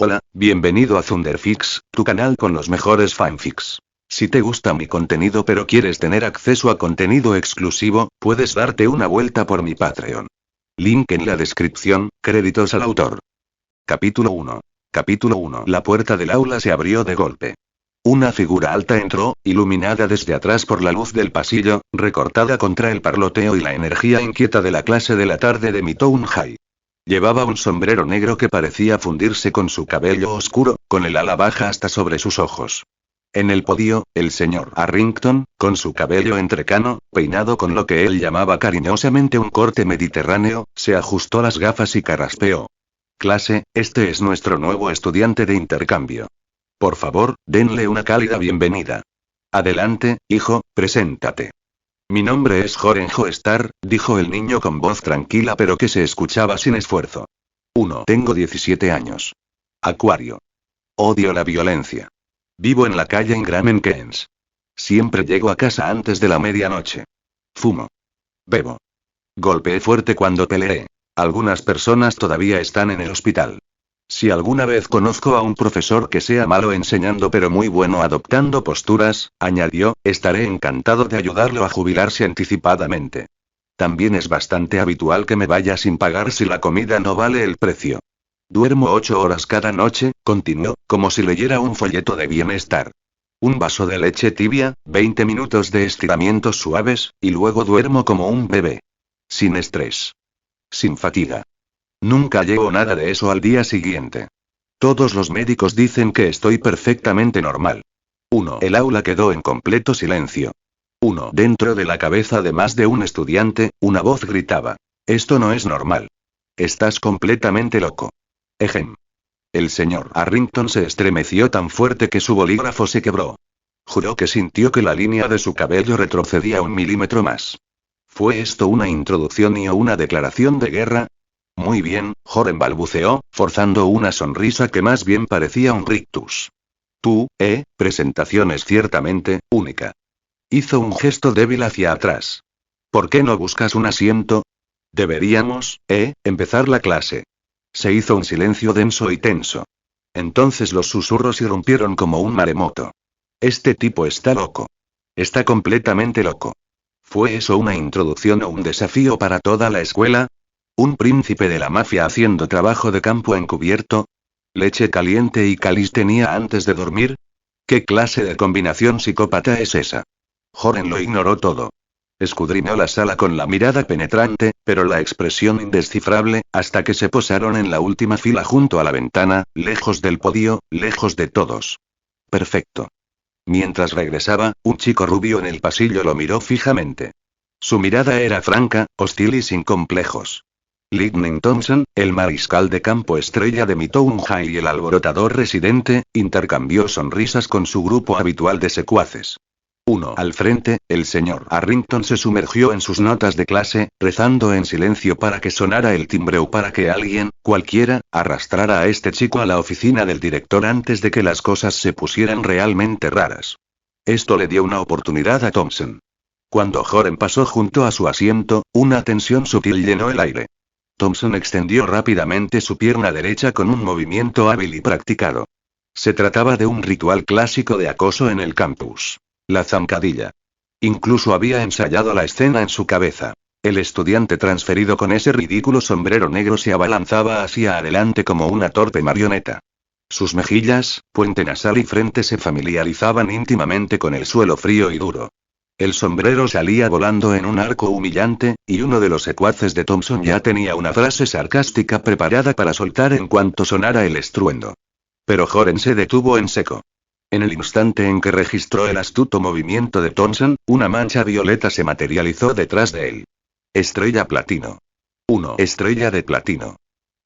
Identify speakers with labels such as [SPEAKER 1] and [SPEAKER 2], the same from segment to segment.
[SPEAKER 1] Hola, bienvenido a Thunderfix, tu canal con los mejores fanfics. Si te gusta mi contenido pero quieres tener acceso a contenido exclusivo, puedes darte una vuelta por mi Patreon. Link en la descripción, créditos al autor. Capítulo 1. Capítulo 1. La puerta del aula se abrió de golpe. Una figura alta entró, iluminada desde atrás por la luz del pasillo, recortada contra el parloteo y la energía inquieta de la clase de la tarde de Midtown High. Llevaba un sombrero negro que parecía fundirse con su cabello oscuro, con el ala baja hasta sobre sus ojos. En el podio, el señor Arrington, con su cabello entrecano, peinado con lo que él llamaba cariñosamente un corte mediterráneo, se ajustó las gafas y carraspeó. Clase, este es nuestro nuevo estudiante de intercambio. Por favor, denle una cálida bienvenida. Adelante, hijo, preséntate. Mi nombre es Joren Joestar, dijo el niño con voz tranquila pero que se escuchaba sin esfuerzo. 1. Tengo 17 años. Acuario. Odio la violencia. Vivo en la calle Ingram en Keynes. Siempre llego a casa antes de la medianoche. Fumo. Bebo. Golpeé fuerte cuando peleé. Algunas personas todavía están en el hospital. Si alguna vez conozco a un profesor que sea malo enseñando pero muy bueno adoptando posturas, añadió, estaré encantado de ayudarlo a jubilarse anticipadamente. También es bastante habitual que me vaya sin pagar si la comida no vale el precio. Duermo 8 horas cada noche, continuó, como si leyera un folleto de bienestar. Un vaso de leche tibia, 20 minutos de estiramientos suaves, y luego duermo como un bebé. Sin estrés. Sin fatiga. Nunca llevo nada de eso al día siguiente. Todos los médicos dicen que estoy perfectamente normal. 1. El aula quedó en completo silencio. 1. Dentro de la cabeza de más de un estudiante, una voz gritaba. Esto no es normal. Estás completamente loco. Ejem. El señor Arrington se estremeció tan fuerte que su bolígrafo se quebró. Juró que sintió que la línea de su cabello retrocedía 1 milímetro más. ¿Fue esto una introducción y o una declaración de guerra? Muy bien, Joren balbuceó, forzando una sonrisa que más bien parecía un rictus. Tú, presentación es ciertamente única. Hizo un gesto débil hacia atrás. ¿Por qué no buscas un asiento? Deberíamos, empezar la clase. Se hizo un silencio denso y tenso. Entonces los susurros irrumpieron como un maremoto. Este tipo está loco. Está completamente loco. ¿Fue eso una introducción o un desafío para toda la escuela? ¿Un príncipe de la mafia haciendo trabajo de campo encubierto? ¿Leche caliente y calistenia antes de dormir? ¿Qué clase de combinación psicópata es esa? Joren lo ignoró todo. Escudriñó la sala con la mirada penetrante, pero la expresión indescifrable, hasta que se posaron en la última fila junto a la ventana, lejos del podio, lejos de todos. Perfecto. Mientras regresaba, un chico rubio en el pasillo lo miró fijamente. Su mirada era franca, hostil y sin complejos. Lightning Thompson, el mariscal de campo estrella de Midtown High y el alborotador residente, intercambió sonrisas con su grupo habitual de secuaces. 1. Al frente, el señor Arrington se sumergió en sus notas de clase, rezando en silencio para que sonara el timbre o para que alguien, cualquiera, arrastrara a este chico a la oficina del director antes de que las cosas se pusieran realmente raras. Esto le dio una oportunidad a Thompson. Cuando Joren pasó junto a su asiento, una tensión sutil llenó el aire. Thompson extendió rápidamente su pierna derecha con un movimiento hábil y practicado. Se trataba de un ritual clásico de acoso en el campus. La zancadilla. Incluso había ensayado la escena en su cabeza. El estudiante transferido con ese ridículo sombrero negro se abalanzaba hacia adelante como una torpe marioneta. Sus mejillas, puente nasal y frente se familiarizaban íntimamente con el suelo frío y duro. El sombrero salía volando en un arco humillante, y uno de los secuaces de Thompson ya tenía una frase sarcástica preparada para soltar en cuanto sonara el estruendo. Pero Joren se detuvo en seco. En el instante en que registró el astuto movimiento de Thompson, una mancha violeta se materializó detrás de él. Estrella platino. 1. Estrella de platino.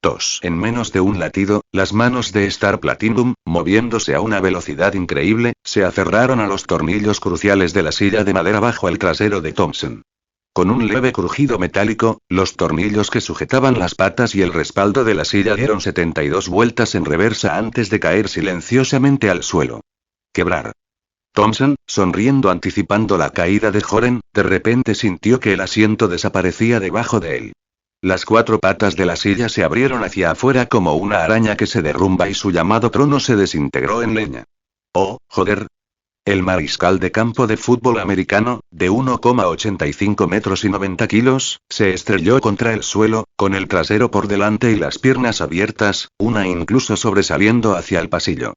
[SPEAKER 1] 2. En menos de un latido, las manos de Star Platinum, moviéndose a una velocidad increíble, se aferraron a los tornillos cruciales de la silla de madera bajo el trasero de Thompson. Con un leve crujido metálico, los tornillos que sujetaban las patas y el respaldo de la silla dieron 72 vueltas en reversa antes de caer silenciosamente al suelo. Quebrar. Thompson, sonriendo anticipando la caída de Joren, de repente sintió que el asiento desaparecía debajo de él. Las cuatro patas de la silla se abrieron hacia afuera como una araña que se derrumba y su llamado trono se desintegró en leña. ¡Oh, joder! El mariscal de campo de fútbol americano, de 1,85 metros y 90 kilos, se estrelló contra el suelo, con el trasero por delante y las piernas abiertas, una incluso sobresaliendo hacia el pasillo.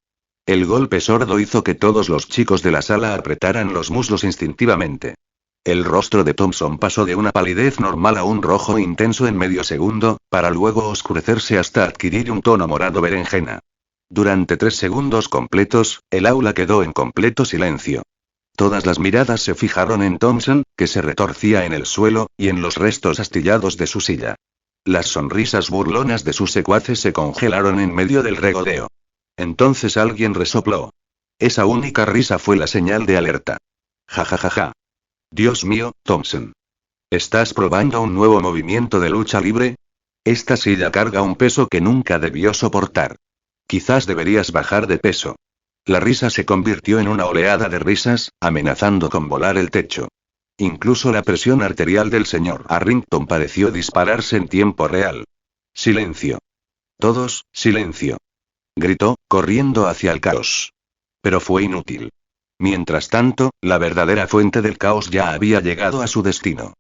[SPEAKER 1] El golpe sordo hizo que todos los chicos de la sala apretaran los muslos instintivamente. El rostro de Thompson pasó de una palidez normal a un rojo intenso en medio segundo, para luego oscurecerse hasta adquirir un tono morado berenjena. Durante 3 segundos completos, el aula quedó en completo silencio. Todas las miradas se fijaron en Thompson, que se retorcía en el suelo, y en los restos astillados de su silla. Las sonrisas burlonas de sus secuaces se congelaron en medio del regodeo. Entonces alguien resopló. Esa única risa fue la señal de alerta. Ja ja ja ja. Dios mío, Thompson. ¿Estás probando un nuevo movimiento de lucha libre? Esta silla carga un peso que nunca debió soportar. Quizás deberías bajar de peso. La risa se convirtió en una oleada de risas, amenazando con volar el techo. Incluso la presión arterial del señor Arrington pareció dispararse en tiempo real. Silencio. Todos, silencio. Gritó, corriendo hacia el caos. Pero fue inútil. Mientras tanto, la verdadera fuente del caos ya había llegado a su destino.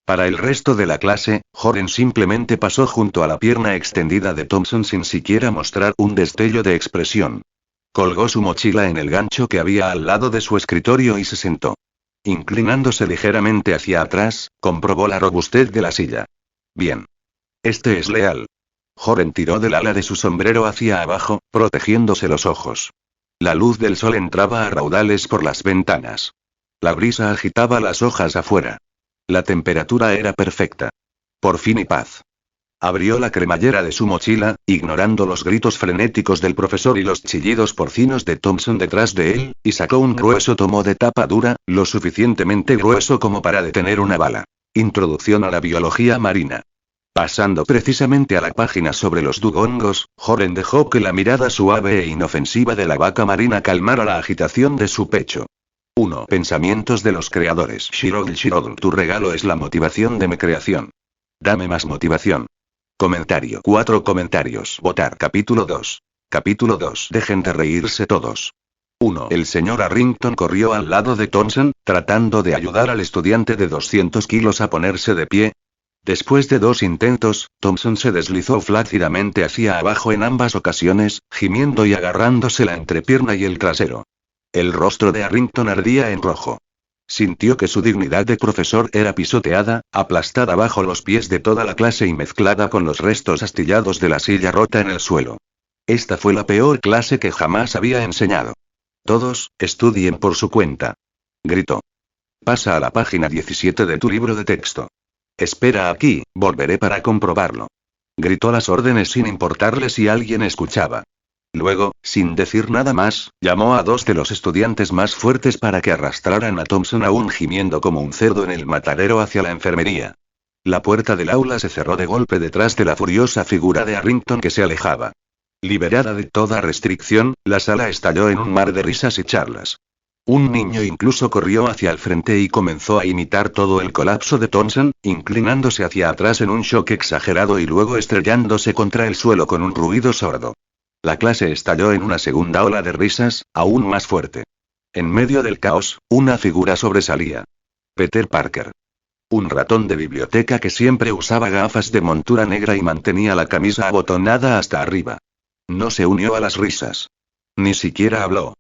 [SPEAKER 1] Para el resto de la clase, Joren simplemente pasó junto a la pierna extendida de Thompson sin siquiera mostrar un destello de expresión. Colgó su mochila en el gancho que había al lado de su escritorio y se sentó. Inclinándose ligeramente hacia atrás, comprobó la robustez de la silla. Bien. Este es leal. Joren tiró del ala de su sombrero hacia abajo, protegiéndose los ojos. La luz del sol entraba a raudales por las ventanas. La brisa agitaba las hojas afuera. La temperatura era perfecta. Por fin y paz. Abrió la cremallera de su mochila, ignorando los gritos frenéticos del profesor y los chillidos porcinos de Thompson detrás de él, y sacó un grueso tomo de tapa dura, lo suficientemente grueso como para detener una bala. Introducción a la biología marina. Pasando precisamente a la página sobre los dugongos, Joren dejó que la mirada suave e inofensiva de la vaca marina calmara la agitación de su pecho. 1. Pensamientos de los creadores. Shirogl, tu regalo es la motivación de mi creación. Dame más motivación. Comentario. 4 comentarios. Votar. Capítulo 2. Capítulo 2. Dejen de reírse todos. 1. El señor Arrington corrió al lado de Thompson, tratando de ayudar al estudiante de 200 kilos a ponerse de pie. Después de 2 intentos, Thompson se deslizó flácidamente hacia abajo en ambas ocasiones, gimiendo y agarrándose la entrepierna y el trasero. El rostro de Arrington ardía en rojo. Sintió que su dignidad de profesor era pisoteada, aplastada bajo los pies de toda la clase y mezclada con los restos astillados de la silla rota en el suelo. Esta fue la peor clase que jamás había enseñado. Todos, estudien por su cuenta. Gritó. Pasa a la página 17 de tu libro de texto. Espera aquí, volveré para comprobarlo. Gritó las órdenes sin importarle si alguien escuchaba. Luego, sin decir nada más, llamó a 2 de los estudiantes más fuertes para que arrastraran a Thompson aún gimiendo como un cerdo en el matadero hacia la enfermería. La puerta del aula se cerró de golpe detrás de la furiosa figura de Arrington que se alejaba. Liberada de toda restricción, la sala estalló en un mar de risas y charlas. Un niño incluso corrió hacia el frente y comenzó a imitar todo el colapso de Thompson, inclinándose hacia atrás en un shock exagerado y luego estrellándose contra el suelo con un ruido sordo. La clase estalló en una segunda ola de risas, aún más fuerte. En medio del caos, una figura sobresalía. Peter Parker. Un ratón de biblioteca que siempre usaba gafas de montura negra y mantenía la camisa abotonada hasta arriba. No se unió a las risas. Ni siquiera habló.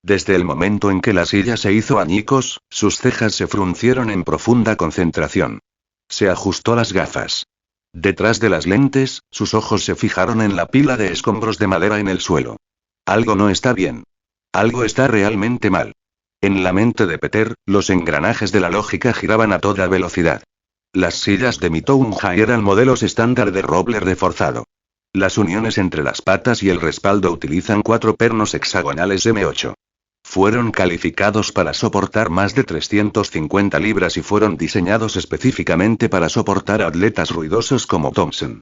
[SPEAKER 1] Desde el momento en que la silla se hizo añicos, sus cejas se fruncieron en profunda concentración. Se ajustó las gafas. Detrás de las lentes, sus ojos se fijaron en la pila de escombros de madera en el suelo. Algo no está bien. Algo está realmente mal. En la mente de Peter, los engranajes de la lógica giraban a toda velocidad. Las sillas de Mitoun High eran modelos estándar de roble reforzado. Las uniones entre las patas y el respaldo utilizan 4 pernos hexagonales M8. Fueron calificados para soportar más de 350 libras y fueron diseñados específicamente para soportar a atletas ruidosos como Thompson.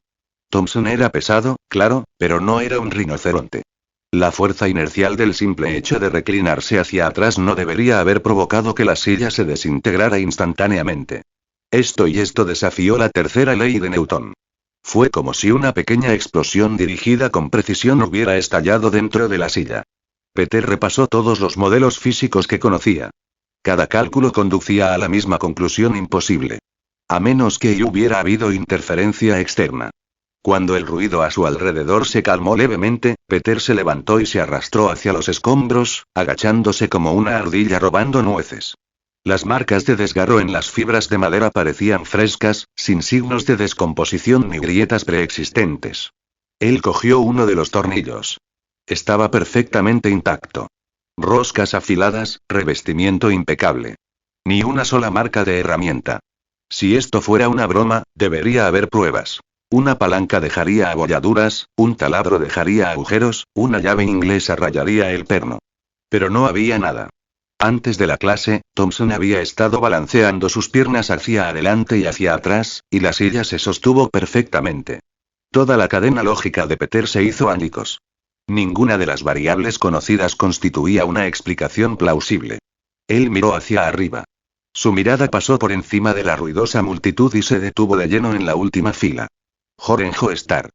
[SPEAKER 1] Thompson era pesado, claro, pero no era un rinoceronte. La fuerza inercial del simple hecho de reclinarse hacia atrás no debería haber provocado que la silla se desintegrara instantáneamente. Esto desafió la tercera ley de Newton. Fue como si una pequeña explosión dirigida con precisión hubiera estallado dentro de la silla. Peter repasó todos los modelos físicos que conocía. Cada cálculo conducía a la misma conclusión imposible. A menos que hubiera habido interferencia externa. Cuando el ruido a su alrededor se calmó levemente, Peter se levantó y se arrastró hacia los escombros, agachándose como una ardilla robando nueces. Las marcas de desgarro en las fibras de madera parecían frescas, sin signos de descomposición ni grietas preexistentes. Él cogió uno de los tornillos. Estaba perfectamente intacto. Roscas afiladas, revestimiento impecable. Ni una sola marca de herramienta. Si esto fuera una broma, debería haber pruebas. Una palanca dejaría abolladuras, un taladro dejaría agujeros, una llave inglesa rayaría el perno. Pero no había nada. Antes de la clase, Thompson había estado balanceando sus piernas hacia adelante y hacia atrás, y la silla se sostuvo perfectamente. Toda la cadena lógica de Peter se hizo añicos. Ninguna de las variables conocidas constituía una explicación plausible. Él miró hacia arriba. Su mirada pasó por encima de la ruidosa multitud y se detuvo de lleno en la última fila. Joren Joestar.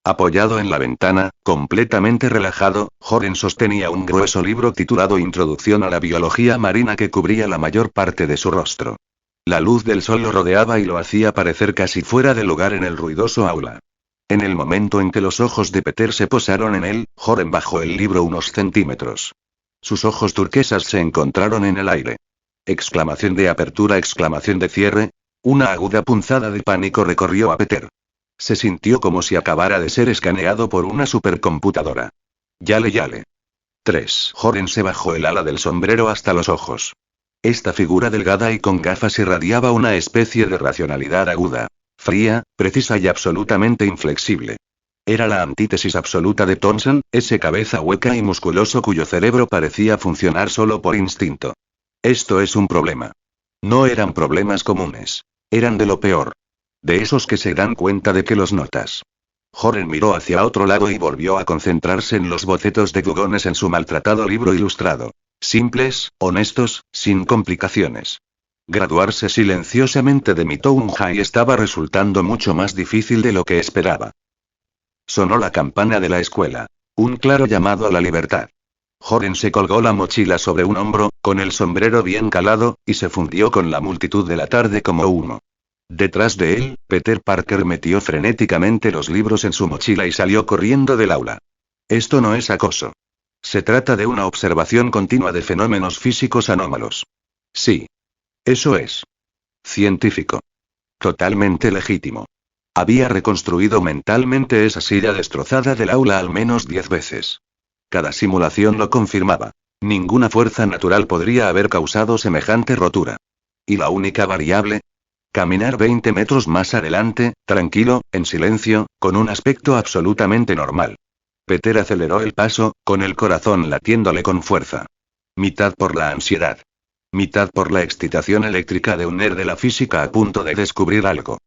[SPEAKER 1] Apoyado en la ventana, completamente relajado, Joren sostenía un grueso libro titulado Introducción a la Biología Marina que cubría la mayor parte de su rostro. La luz del sol lo rodeaba y lo hacía parecer casi fuera de lugar en el ruidoso aula. En el momento en que los ojos de Peter se posaron en él, Joren bajó el libro unos centímetros. Sus ojos turquesas se encontraron en el aire. Exclamación de apertura, exclamación de cierre. Una aguda punzada de pánico recorrió a Peter. Se sintió como si acabara de ser escaneado por una supercomputadora. Yale. 3. Joren se bajó el ala del sombrero hasta los ojos. Esta figura delgada y con gafas irradiaba una especie de racionalidad aguda. Fría, precisa y absolutamente inflexible. Era la antítesis absoluta de Thompson, ese cabeza hueca y musculoso cuyo cerebro parecía funcionar solo por instinto. Esto es un problema. No eran problemas comunes. Eran de lo peor. De esos que se dan cuenta de que los notas. Joren miró hacia otro lado y volvió a concentrarse en los bocetos de Dugones en su maltratado libro ilustrado. Simples, honestos, sin complicaciones. Graduarse silenciosamente de Mitoun High estaba resultando mucho más difícil de lo que esperaba. Sonó la campana de la escuela. Un claro llamado a la libertad. Joren se colgó la mochila sobre un hombro, con el sombrero bien calado, y se fundió con la multitud de la tarde como uno. Detrás de él, Peter Parker metió frenéticamente los libros en su mochila y salió corriendo del aula. Esto no es acoso. Se trata de una observación continua de fenómenos físicos anómalos. Sí. Eso es. Científico. Totalmente legítimo. Había reconstruido mentalmente esa silla destrozada del aula al menos 10 veces. Cada simulación lo confirmaba. Ninguna fuerza natural podría haber causado semejante rotura. ¿Y la única variable? Caminar 20 metros más adelante, tranquilo, en silencio, con un aspecto absolutamente normal. Peter aceleró el paso, con el corazón latiéndole con fuerza. Mitad por la ansiedad. Mitad por la excitación eléctrica de un nerd de la física a punto de descubrir algo.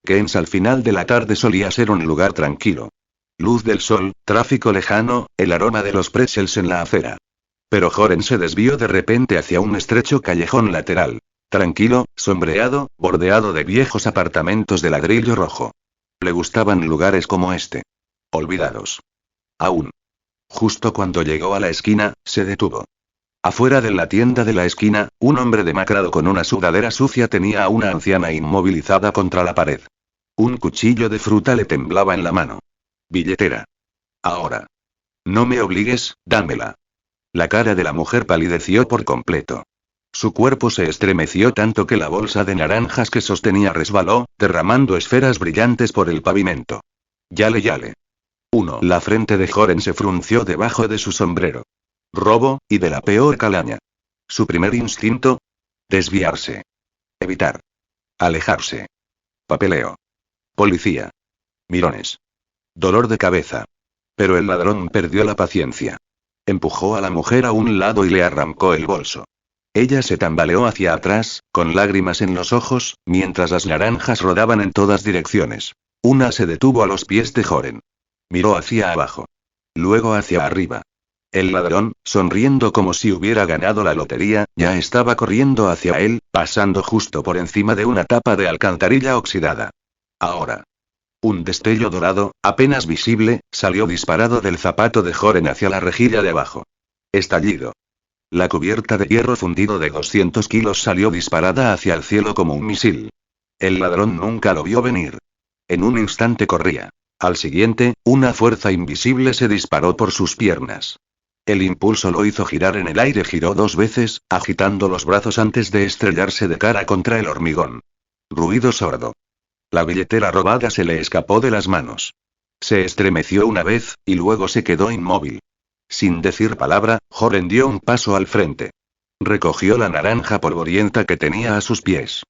[SPEAKER 1] Keynes al final de la tarde solía ser un lugar tranquilo. Luz del sol, tráfico lejano, el aroma de los pretzels en la acera. Pero Joren se desvió de repente hacia un estrecho callejón lateral. Tranquilo, sombreado, bordeado de viejos apartamentos de ladrillo rojo. Le gustaban lugares como este. Olvidados. Aún. Justo cuando llegó a la esquina, se detuvo. Afuera de la tienda de la esquina, un hombre demacrado con una sudadera sucia tenía a una anciana inmovilizada contra la pared. Un cuchillo de fruta le temblaba en la mano. Billetera. Ahora. No me obligues, dámela. La cara de la mujer palideció por completo. Su cuerpo se estremeció tanto que la bolsa de naranjas que sostenía resbaló, derramando esferas brillantes por el pavimento. Yale. 1. La frente de Joren se frunció debajo de su sombrero. Robo, y de la peor calaña. Su primer instinto. Desviarse. Evitar. Alejarse. Papeleo. Policía. Mirones. Dolor de cabeza. Pero el ladrón perdió la paciencia. Empujó a la mujer a un lado y le arrancó el bolso. Ella se tambaleó hacia atrás, con lágrimas en los ojos, mientras las naranjas rodaban en todas direcciones. Una se detuvo a los pies de Joren. Miró hacia abajo. Luego hacia arriba. El ladrón, sonriendo como si hubiera ganado la lotería, ya estaba corriendo hacia él, pasando justo por encima de una tapa de alcantarilla oxidada. Ahora. Un destello dorado, apenas visible, salió disparado del zapato de Joren hacia la rejilla de abajo. Estallido. La cubierta de hierro fundido de 200 kilos salió disparada hacia el cielo como un misil. El ladrón nunca lo vio venir. En un instante corría. Al siguiente, una fuerza invisible se disparó por sus piernas. El impulso lo hizo girar en el aire, giró 2 veces, agitando los brazos antes de estrellarse de cara contra el hormigón. Ruido sordo. La billetera robada se le escapó de las manos. Se estremeció una vez, y luego se quedó inmóvil. Sin decir palabra, Joren dio un paso al frente. Recogió la naranja polvorienta que tenía a sus pies.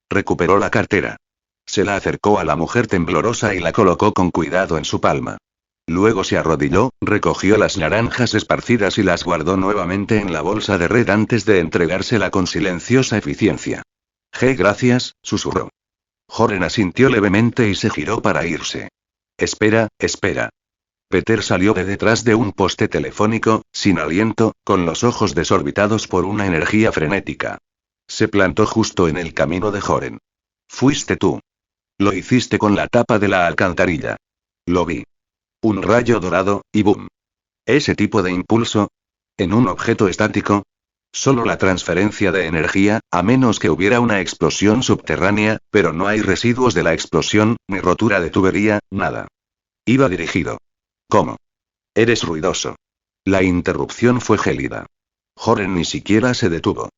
[SPEAKER 1] Recuperó la cartera. Se la acercó a la mujer temblorosa y la colocó con cuidado en su palma. Luego se arrodilló, recogió las naranjas esparcidas y las guardó nuevamente en la bolsa de red antes de entregársela con silenciosa eficiencia. Gracias, susurró. Joren asintió levemente y se giró para irse. Espera. Peter salió de detrás de un poste telefónico, sin aliento, con los ojos desorbitados por una energía frenética. Se plantó justo en el camino de Joren. Fuiste tú. Lo hiciste con la tapa de la alcantarilla. Lo vi. Un rayo dorado, y boom. Ese tipo de impulso. ¿En un objeto estático? Solo la transferencia de energía, a menos que hubiera una explosión subterránea, pero no hay residuos de la explosión, ni rotura de tubería, nada. Iba dirigido. ¿Cómo? Eres ruidoso. La interrupción fue gélida. Joren ni siquiera se detuvo.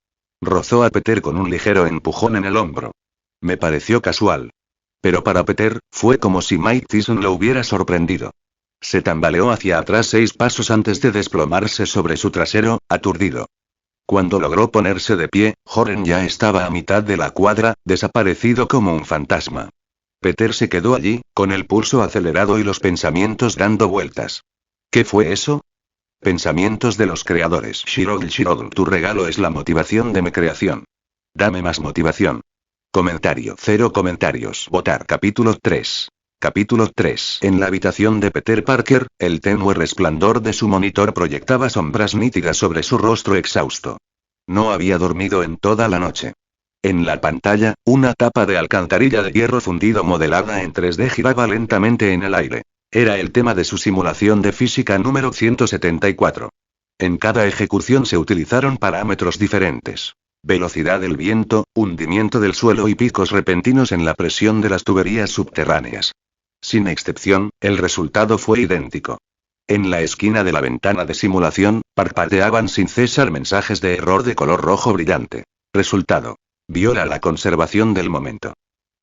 [SPEAKER 1] Rozó a Peter con un ligero empujón en el hombro. Me pareció casual. Pero para Peter, fue como si Mike Tyson lo hubiera sorprendido. Se tambaleó hacia atrás 6 pasos antes de desplomarse sobre su trasero, aturdido. Cuando logró ponerse de pie, Joren ya estaba a mitad de la cuadra, desaparecido como un fantasma. Peter se quedó allí, con el pulso acelerado y los pensamientos dando vueltas. ¿Qué fue eso? Pensamientos de los creadores. Shirogl, tu regalo es la motivación de mi creación. Dame más motivación. Comentario. 0 comentarios. Votar. Capítulo 3. Capítulo 3. En la habitación de Peter Parker, el tenue resplandor de su monitor proyectaba sombras nítidas sobre su rostro exhausto. No había dormido en toda la noche. En la pantalla, una tapa de alcantarilla de hierro fundido modelada en 3D giraba lentamente en el aire. Era el tema de su simulación de física número 174. En cada ejecución se utilizaron parámetros diferentes. Velocidad del viento, hundimiento del suelo y picos repentinos en la presión de las tuberías subterráneas. Sin excepción, el resultado fue idéntico. En la esquina de la ventana de simulación, parpadeaban sin cesar mensajes de error de color rojo brillante. Resultado. Viola la conservación del momento.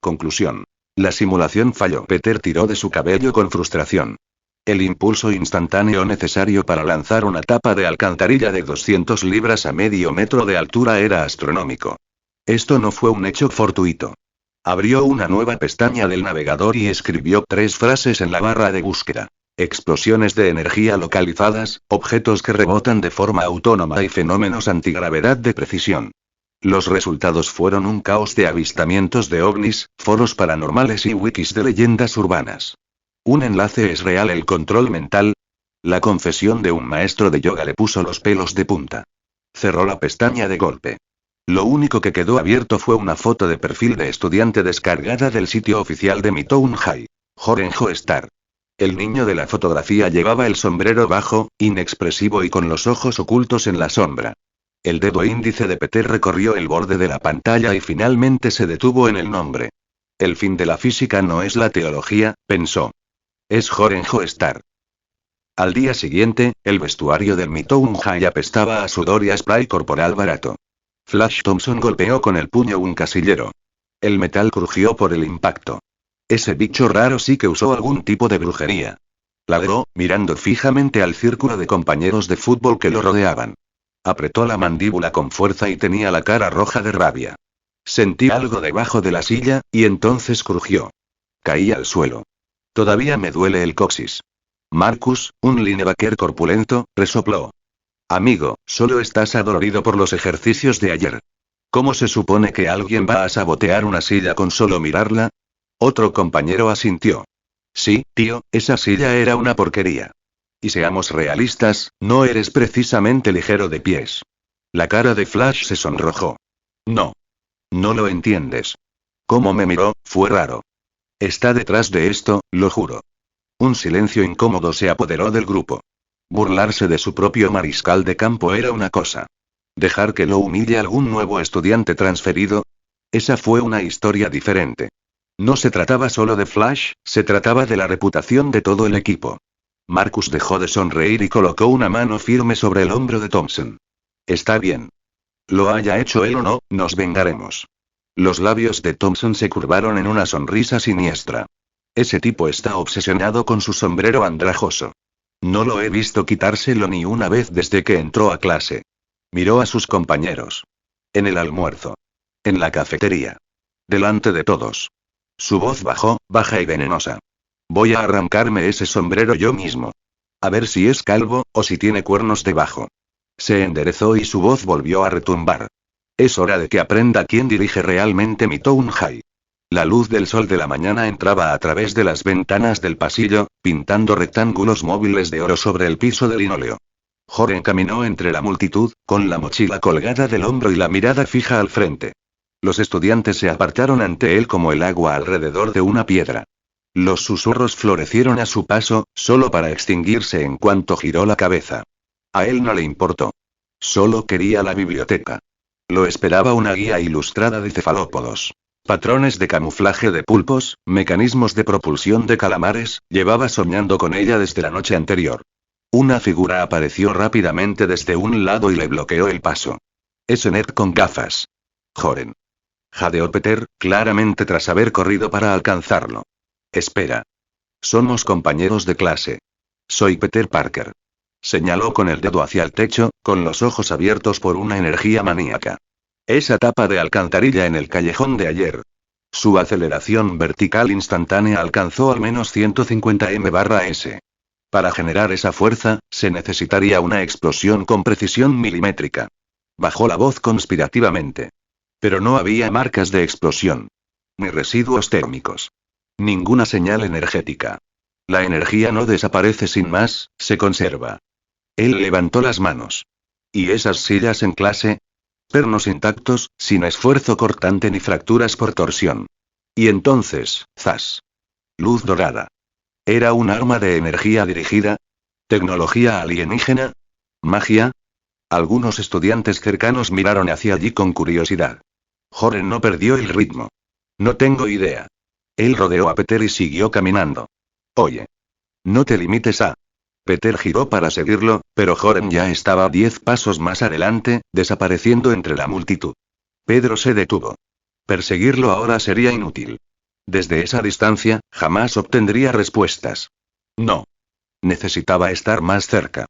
[SPEAKER 1] Conclusión. La simulación falló. Peter tiró de su cabello con frustración. El impulso instantáneo necesario para lanzar una tapa de alcantarilla de 200 libras a medio metro de altura era astronómico. Esto no fue un hecho fortuito. Abrió una nueva pestaña del navegador y escribió 3 frases en la barra de búsqueda. Explosiones de energía localizadas, objetos que rebotan de forma autónoma y fenómenos antigravedad de precisión. Los resultados fueron un caos de avistamientos de ovnis, foros paranormales y wikis de leyendas urbanas. ¿Un enlace es real? El control mental? La confesión de un maestro de yoga le puso los pelos de punta. Cerró la pestaña de golpe. Lo único que quedó abierto fue una foto de perfil de estudiante descargada del sitio oficial de Midtown High. Joren Joestar. El niño de la fotografía llevaba el sombrero bajo, inexpresivo y con los ojos ocultos en la sombra. El dedo índice de Peter recorrió el borde de la pantalla y finalmente se detuvo en el nombre. El fin de la física no es la teología, pensó. Es Joren Joestar. Al día siguiente, el vestuario del Midtown High apestaba a sudor y a spray corporal barato. Flash Thompson golpeó con el puño un casillero. El metal crujió por el impacto. Ese bicho raro sí que usó algún tipo de brujería. Ladró, mirando fijamente al círculo de compañeros de fútbol que lo rodeaban. Apretó la mandíbula con fuerza y tenía la cara roja de rabia. Sentí algo debajo de la silla, y entonces crujió. Caí al suelo. Todavía me duele el coxis. Marcus, un linebacker corpulento, resopló. Amigo, solo estás adolorido por los ejercicios de ayer. ¿Cómo se supone que alguien va a sabotear una silla con solo mirarla? Otro compañero asintió. Sí, tío, esa silla era una porquería. Y seamos realistas, no eres precisamente ligero de pies. La cara de Flash se sonrojó. No. No lo entiendes. Cómo me miró, fue raro. Está detrás de esto, lo juro. Un silencio incómodo se apoderó del grupo. Burlarse de su propio mariscal de campo era una cosa. Dejar que lo humille algún nuevo estudiante transferido. Esa fue una historia diferente. No se trataba solo de Flash, se trataba de la reputación de todo el equipo. Marcus dejó de sonreír y colocó una mano firme sobre el hombro de Thompson. Está bien. Lo haya hecho él o no, nos vengaremos. Los labios de Thompson se curvaron en una sonrisa siniestra. Ese tipo está obsesionado con su sombrero andrajoso. No lo he visto quitárselo ni una vez desde que entró a clase. Miró a sus compañeros. En el almuerzo. En la cafetería. Delante de todos. Su voz bajó, baja y venenosa. Voy a arrancarme ese sombrero yo mismo. A ver si es calvo, o si tiene cuernos debajo. Se enderezó y su voz volvió a retumbar. Es hora de que aprenda quién dirige realmente mi Town High. La luz del sol de la mañana entraba a través de las ventanas del pasillo, pintando rectángulos móviles de oro sobre el piso de linóleo. Joren caminó entre la multitud, con la mochila colgada del hombro y la mirada fija al frente. Los estudiantes se apartaron ante él como el agua alrededor de una piedra. Los susurros florecieron a su paso, solo para extinguirse en cuanto giró la cabeza. A él no le importó. Solo quería la biblioteca. Lo esperaba una guía ilustrada de cefalópodos. Patrones de camuflaje de pulpos, mecanismos de propulsión de calamares, llevaba soñando con ella desde la noche anterior. Una figura apareció rápidamente desde un lado y le bloqueó el paso. Es Ned con gafas. Joren. Jadeó Peter, claramente tras haber corrido para alcanzarlo. Espera. Somos compañeros de clase. Soy Peter Parker. Señaló con el dedo hacia el techo, con los ojos abiertos por una energía maníaca. Esa tapa de alcantarilla en el callejón de ayer. Su aceleración vertical instantánea alcanzó al menos 150 m/s. Para generar esa fuerza, se necesitaría una explosión con precisión milimétrica. Bajó la voz conspirativamente. Pero no había marcas de explosión. Ni residuos térmicos. Ninguna señal energética. La energía no desaparece sin más, se conserva. Él levantó las manos. ¿Y esas sillas en clase? Pernos intactos, sin esfuerzo cortante ni fracturas por torsión. Y entonces, ¡zas! Luz dorada. ¿Era un arma de energía dirigida? ¿Tecnología alienígena? ¿Magia? Algunos estudiantes cercanos miraron hacia allí con curiosidad. Joren no perdió el ritmo. No tengo idea. Él rodeó a Peter y siguió caminando. Oye. No te limites a... Peter giró para seguirlo, pero Joren ya estaba 10 pasos más adelante, desapareciendo entre la multitud. Pedro se detuvo. Perseguirlo ahora sería inútil. Desde esa distancia, jamás obtendría respuestas. No. Necesitaba estar más cerca.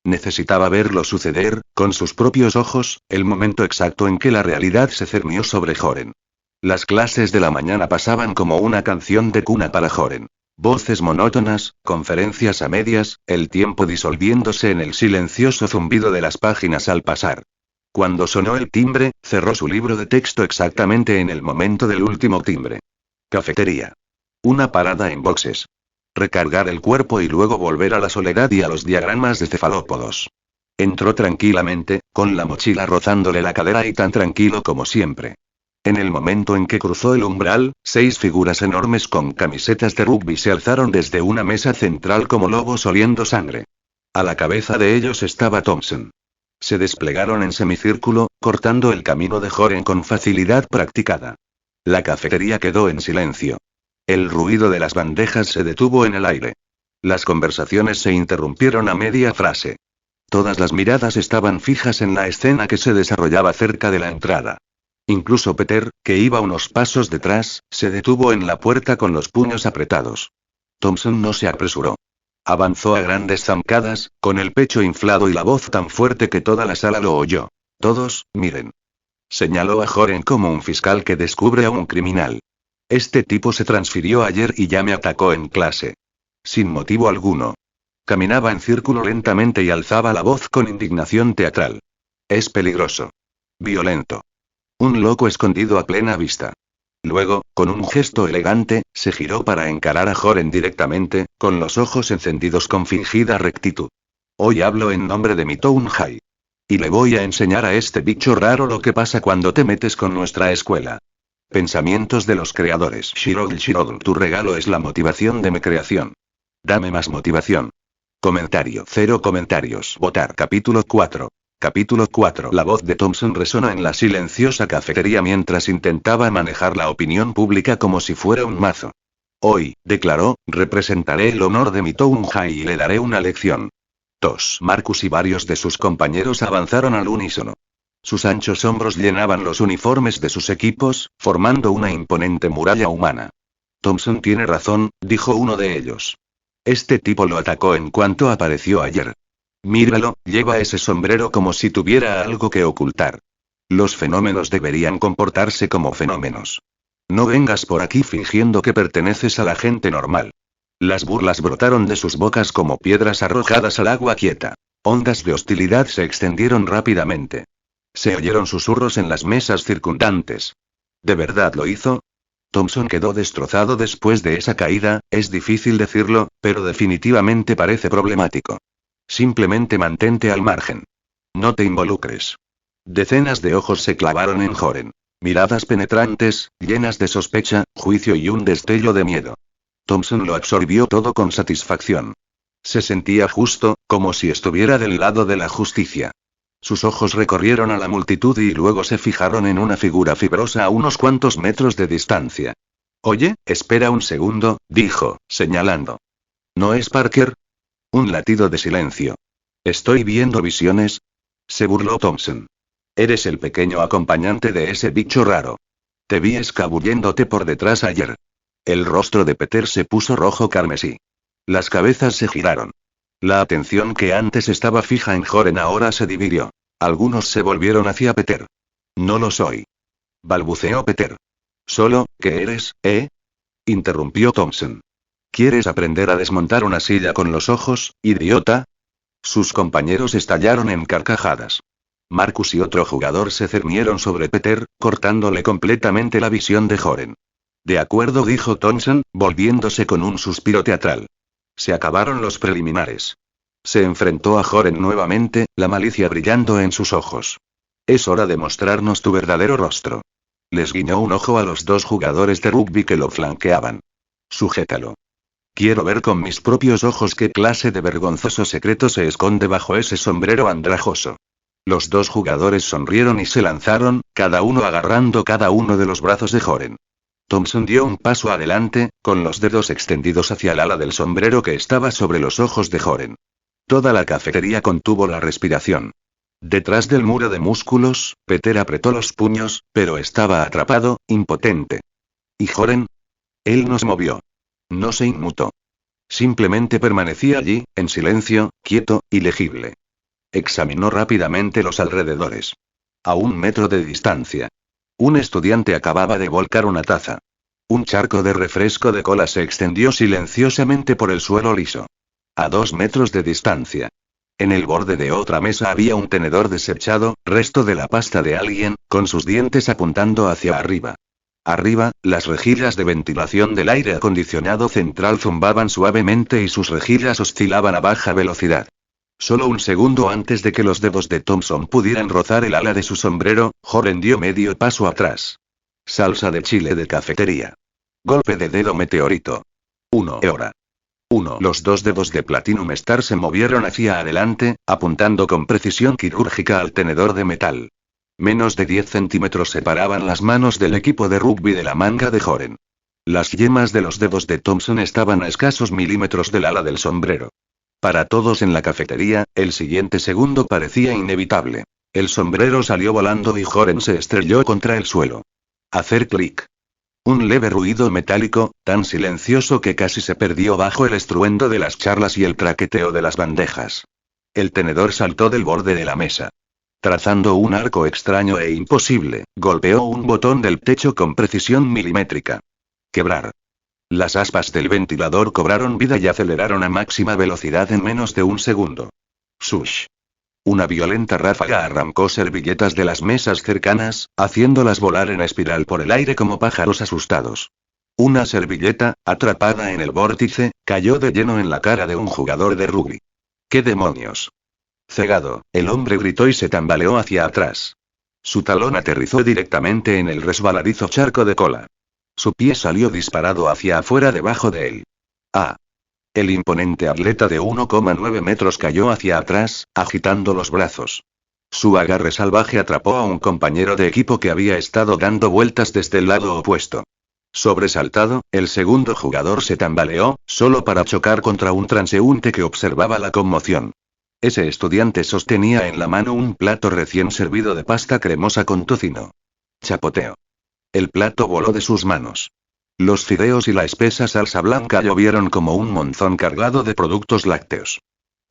[SPEAKER 1] Necesitaba verlo suceder, con sus propios ojos, el momento exacto en que la realidad se cernió sobre Joren. Las clases de la mañana pasaban como una canción de cuna para Joren. Voces monótonas, conferencias a medias, el tiempo disolviéndose en el silencioso zumbido de las páginas al pasar. Cuando sonó el timbre, cerró su libro de texto exactamente en el momento del último timbre. Cafetería. Una parada en boxes. Recargar el cuerpo y luego volver a la soledad y a los diagramas de cefalópodos. Entró tranquilamente, con la mochila rozándole la cadera y tan tranquilo como siempre. En el momento en que cruzó el umbral, 6 figuras enormes con camisetas de rugby se alzaron desde una mesa central como lobos oliendo sangre. A la cabeza de ellos estaba Thompson. Se desplegaron en semicírculo, cortando el camino de Joren con facilidad practicada. La cafetería quedó en silencio. El ruido de las bandejas se detuvo en el aire. Las conversaciones se interrumpieron a media frase. Todas las miradas estaban fijas en la escena que se desarrollaba cerca de la entrada. Incluso Peter, que iba unos pasos detrás, se detuvo en la puerta con los puños apretados. Thompson no se apresuró. Avanzó a grandes zancadas, con el pecho inflado y la voz tan fuerte que toda la sala lo oyó. Todos, miren. Señaló a Joren como un fiscal que descubre a un criminal. Este tipo se transfirió ayer y ya me atacó en clase. Sin motivo alguno. Caminaba en círculo lentamente y alzaba la voz con indignación teatral. Es peligroso. Violento. Un loco escondido a plena vista. Luego, con un gesto elegante, se giró para encarar a Joren directamente, con los ojos encendidos con fingida rectitud. Hoy hablo en nombre de mi Town High. Y le voy a enseñar a este bicho raro lo que pasa cuando te metes con nuestra escuela. Pensamientos de los creadores. Shirogl, tu regalo es la motivación de mi creación. Dame más motivación. Comentario. 0 comentarios. Votar. Capítulo 4. Capítulo 4. La voz de Thompson resonó en la silenciosa cafetería mientras intentaba manejar la opinión pública como si fuera un mazo. Hoy, declaró, representaré el honor de mi Townhai y le daré una lección. Marcus y varios de sus compañeros avanzaron al unísono. Sus anchos hombros llenaban los uniformes de sus equipos, formando una imponente muralla humana. Thompson tiene razón, dijo uno de ellos. Este tipo lo atacó en cuanto apareció ayer. Míralo, lleva ese sombrero como si tuviera algo que ocultar. Los fenómenos deberían comportarse como fenómenos. No vengas por aquí fingiendo que perteneces a la gente normal. Las burlas brotaron de sus bocas como piedras arrojadas al agua quieta. Ondas de hostilidad se extendieron rápidamente. Se oyeron susurros en las mesas circundantes. ¿De verdad lo hizo? Thompson quedó destrozado después de esa caída, es difícil decirlo, pero definitivamente parece problemático. Simplemente mantente al margen. No te involucres. Decenas de ojos se clavaron en Joren. Miradas penetrantes, llenas de sospecha, juicio y un destello de miedo. Thompson lo absorbió todo con satisfacción. Se sentía justo, como si estuviera del lado de la justicia. Sus ojos recorrieron a la multitud y luego se fijaron en una figura fibrosa a unos cuantos metros de distancia. Oye, espera un segundo, dijo, señalando. ¿No es Parker? Un latido de silencio. ¿Estoy viendo visiones? Se burló Thompson. Eres el pequeño acompañante de ese bicho raro. Te vi escabulléndote por detrás ayer. El rostro de Peter se puso rojo carmesí. Las cabezas se giraron. La atención que antes estaba fija en Joren ahora se dividió. Algunos se volvieron hacia Peter. No lo soy. Balbuceó Peter. ¿Solo, qué eres, interrumpió Thompson. ¿Quieres aprender a desmontar una silla con los ojos, idiota? Sus compañeros estallaron en carcajadas. Marcus y otro jugador se cernieron sobre Peter, cortándole completamente la visión de Joren. De acuerdo, dijo Thompson, volviéndose con un suspiro teatral. Se acabaron los preliminares. Se enfrentó a Joren nuevamente, la malicia brillando en sus ojos. Es hora de mostrarnos tu verdadero rostro. Les guiñó un ojo a los dos jugadores de rugby que lo flanqueaban. Sujétalo. Quiero ver con mis propios ojos qué clase de vergonzoso secreto se esconde bajo ese sombrero andrajoso. Los dos jugadores sonrieron y se lanzaron, cada uno agarrando cada uno de los brazos de Joren. Thompson dio un paso adelante, con los dedos extendidos hacia el ala del sombrero que estaba sobre los ojos de Joren. Toda la cafetería contuvo la respiración. Detrás del muro de músculos, Peter apretó los puños, pero estaba atrapado, impotente. ¿Y Joren? Él no se movió. No se inmutó. Simplemente permanecía allí, en silencio, quieto, ilegible. Examinó rápidamente los alrededores. A 1 metro de distancia. Un estudiante acababa de volcar una taza. Un charco de refresco de cola se extendió silenciosamente por el suelo liso. A 2 metros de distancia. En el borde de otra mesa había un tenedor desechado, resto de la pasta de alguien, con sus dientes apuntando hacia arriba. Arriba, las rejillas de ventilación del aire acondicionado central zumbaban suavemente y sus rejillas oscilaban a baja velocidad. Solo un segundo antes de que los dedos de Thompson pudieran rozar el ala de su sombrero, Joren dio medio paso atrás. Salsa de chile de cafetería. Golpe de dedo meteorito. 1 hora. 1. Los dos dedos de Platinum Star se movieron hacia adelante, apuntando con precisión quirúrgica al tenedor de metal. Menos de 10 centímetros separaban las manos del equipo de rugby de la manga de Joren. Las yemas de los dedos de Thompson estaban a escasos milímetros del ala del sombrero. Para todos en la cafetería, el siguiente segundo parecía inevitable. El sombrero salió volando y Joren se estrelló contra el suelo. Hacer clic. Un leve ruido metálico, tan silencioso que casi se perdió bajo el estruendo de las charlas y el traqueteo de las bandejas. El tenedor saltó del borde de la mesa. Trazando un arco extraño e imposible, golpeó un botón del techo con precisión milimétrica. Quebrar. Las aspas del ventilador cobraron vida y aceleraron a máxima velocidad en menos de un segundo. Sush. Una violenta ráfaga arrancó servilletas de las mesas cercanas, haciéndolas volar en espiral por el aire como pájaros asustados. Una servilleta, atrapada en el vórtice, cayó de lleno en la cara de un jugador de rugby. ¿Qué demonios? Cegado, el hombre gritó y se tambaleó hacia atrás. Su talón aterrizó directamente en el resbaladizo charco de cola. Su pie salió disparado hacia afuera debajo de él. ¡Ah! El imponente atleta de 1,9 metros cayó hacia atrás, agitando los brazos. Su agarre salvaje atrapó a un compañero de equipo que había estado dando vueltas desde el lado opuesto. Sobresaltado, el segundo jugador se tambaleó, solo para chocar contra un transeúnte que observaba la conmoción. Ese estudiante sostenía en la mano un plato recién servido de pasta cremosa con tocino. Chapoteo. El plato voló de sus manos. Los fideos y la espesa salsa blanca llovieron como un monzón cargado de productos lácteos.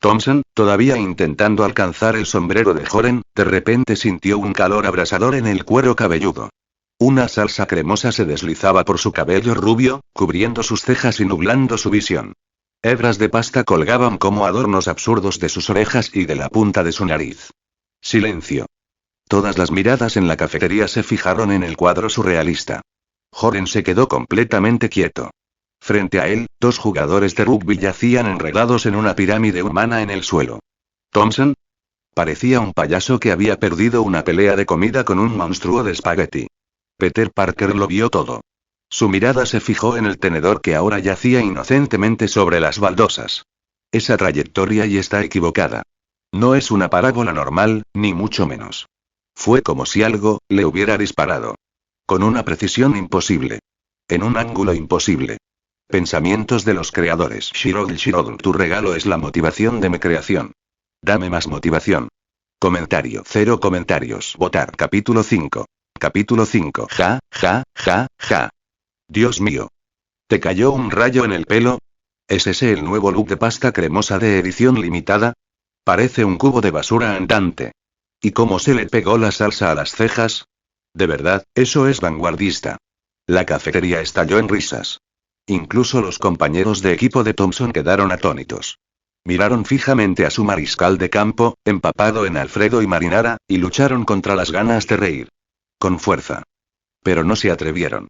[SPEAKER 1] Thompson, todavía intentando alcanzar el sombrero de Joren, de repente sintió un calor abrasador en el cuero cabelludo. Una salsa cremosa se deslizaba por su cabello rubio, cubriendo sus cejas y nublando su visión. Hebras de pasta colgaban como adornos absurdos de sus orejas y de la punta de su nariz. Silencio. Todas las miradas en la cafetería se fijaron en el cuadro surrealista. Joren se quedó completamente quieto. Frente a él, dos jugadores de rugby yacían enredados en una pirámide humana en el suelo. ¿Thompson? Parecía un payaso que había perdido una pelea de comida con un monstruo de espagueti. Peter Parker lo vio todo. Su mirada se fijó en el tenedor que ahora yacía inocentemente sobre las baldosas. Esa trayectoria y está equivocada. No es una parábola normal, ni mucho menos. Fue como si algo le hubiera disparado. Con una precisión imposible. En un ángulo imposible. Pensamientos de los creadores. Shirogl, tu regalo es la motivación de mi creación. Dame más motivación. Comentario. 0 comentarios. Votar. Capítulo 5. Capítulo 5. Ja, ja, ja, ja. Dios mío. ¿Te cayó un rayo en el pelo? ¿Es ese el nuevo look de pasta cremosa de edición limitada? Parece un cubo de basura andante. ¿Y cómo se le pegó la salsa a las cejas? De verdad, eso es vanguardista. La cafetería estalló en risas. Incluso los compañeros de equipo de Thompson quedaron atónitos. Miraron fijamente a su mariscal de campo, empapado en Alfredo y marinara, y lucharon contra las ganas de reír. Con fuerza. Pero no se atrevieron.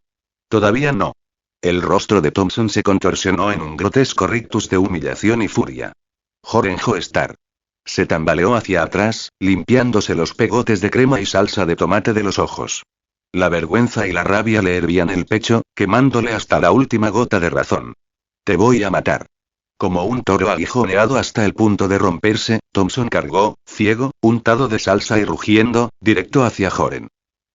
[SPEAKER 1] Todavía no. El rostro de Thompson se contorsionó en un grotesco rictus de humillación y furia. Joren Joestar. Se tambaleó hacia atrás, limpiándose los pegotes de crema y salsa de tomate de los ojos. La vergüenza y la rabia le hervían el pecho, quemándole hasta la última gota de razón. Te voy a matar. Como un toro aguijoneado hasta el punto de romperse, Thompson cargó, ciego, untado de salsa y rugiendo, directo hacia Joren.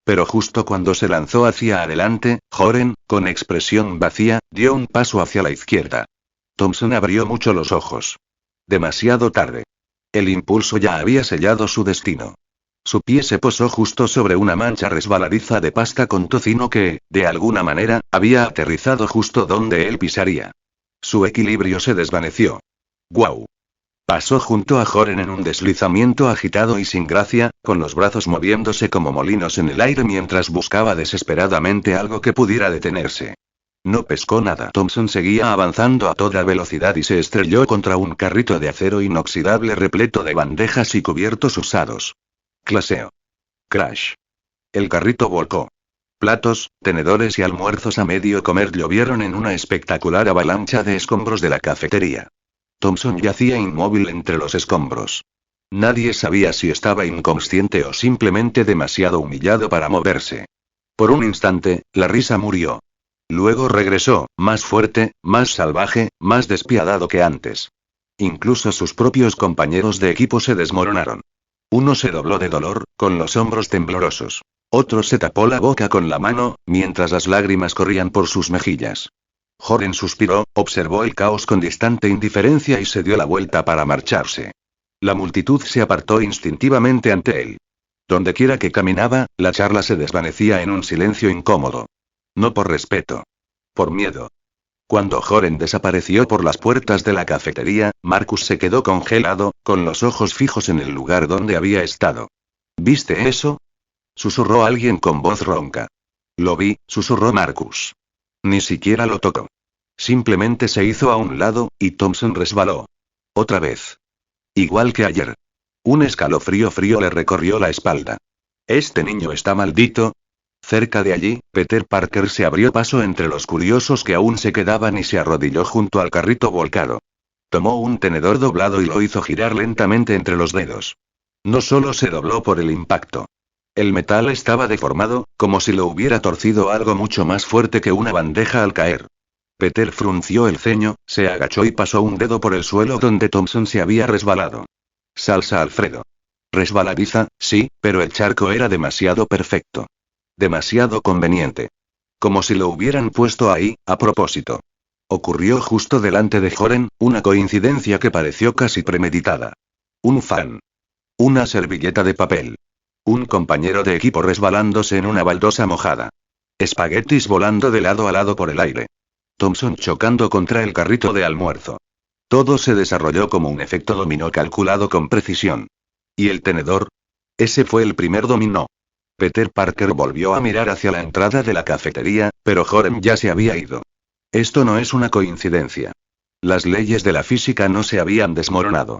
[SPEAKER 1] Pero justo cuando se lanzó hacia adelante, Joren, con expresión vacía, dio un paso hacia la izquierda. Thompson abrió mucho los ojos. Demasiado tarde. El impulso ya había sellado su destino. Su pie se posó justo sobre una mancha resbaladiza de pasta con tocino que, de alguna manera, había aterrizado justo donde él pisaría. Su equilibrio se desvaneció. ¡Guau! Pasó junto a Joren en un deslizamiento agitado y sin gracia, con los brazos moviéndose como molinos en el aire mientras buscaba desesperadamente algo que pudiera detenerse. No pescó nada. Thompson seguía avanzando a toda velocidad y se estrelló contra un carrito de acero inoxidable repleto de bandejas y cubiertos usados. Claseo. Crash. El carrito volcó. Platos, tenedores y almuerzos a medio comer llovieron en una espectacular avalancha de escombros de la cafetería. Thompson yacía inmóvil entre los escombros. Nadie sabía si estaba inconsciente o simplemente demasiado humillado para moverse. Por un instante, la risa murió. Luego regresó, más fuerte, más salvaje, más despiadado que antes. Incluso sus propios compañeros de equipo se desmoronaron. Uno se dobló de dolor, con los hombros temblorosos. Otro se tapó la boca con la mano, mientras las lágrimas corrían por sus mejillas. Joren suspiró, observó el caos con distante indiferencia y se dio la vuelta para marcharse. La multitud se apartó instintivamente ante él. Dondequiera que caminaba, la charla se desvanecía en un silencio incómodo. No por respeto. Por miedo. Cuando Joren desapareció por las puertas de la cafetería, Marcus se quedó congelado, con los ojos fijos en el lugar donde había estado. ¿Viste eso? Susurró alguien con voz ronca. Lo vi, susurró Marcus. Ni siquiera lo tocó. Simplemente se hizo a un lado, y Thompson resbaló. Otra vez. Igual que ayer. Un escalofrío frío le recorrió la espalda. ¿Este niño está maldito? Cerca de allí, Peter Parker se abrió paso entre los curiosos que aún se quedaban y se arrodilló junto al carrito volcado. Tomó un tenedor doblado y lo hizo girar lentamente entre los dedos. No solo se dobló por el impacto. El metal estaba deformado, como si lo hubiera torcido algo mucho más fuerte que una bandeja al caer. Peter frunció el ceño, se agachó y pasó un dedo por el suelo donde Thompson se había resbalado. Salsa Alfredo. Resbaladiza, sí, pero el charco era demasiado perfecto. Demasiado conveniente. Como si lo hubieran puesto ahí, a propósito. Ocurrió justo delante de Joren, una coincidencia que pareció casi premeditada. Un fan. Una servilleta de papel. Un compañero de equipo resbalándose en una baldosa mojada. Espaguetis volando de lado a lado por el aire. Thompson chocando contra el carrito de almuerzo. Todo se desarrolló como un efecto dominó calculado con precisión. ¿Y el tenedor? Ese fue el primer dominó. Peter Parker volvió a mirar hacia la entrada de la cafetería, pero Joren ya se había ido. Esto no es una coincidencia. Las leyes de la física no se habían desmoronado.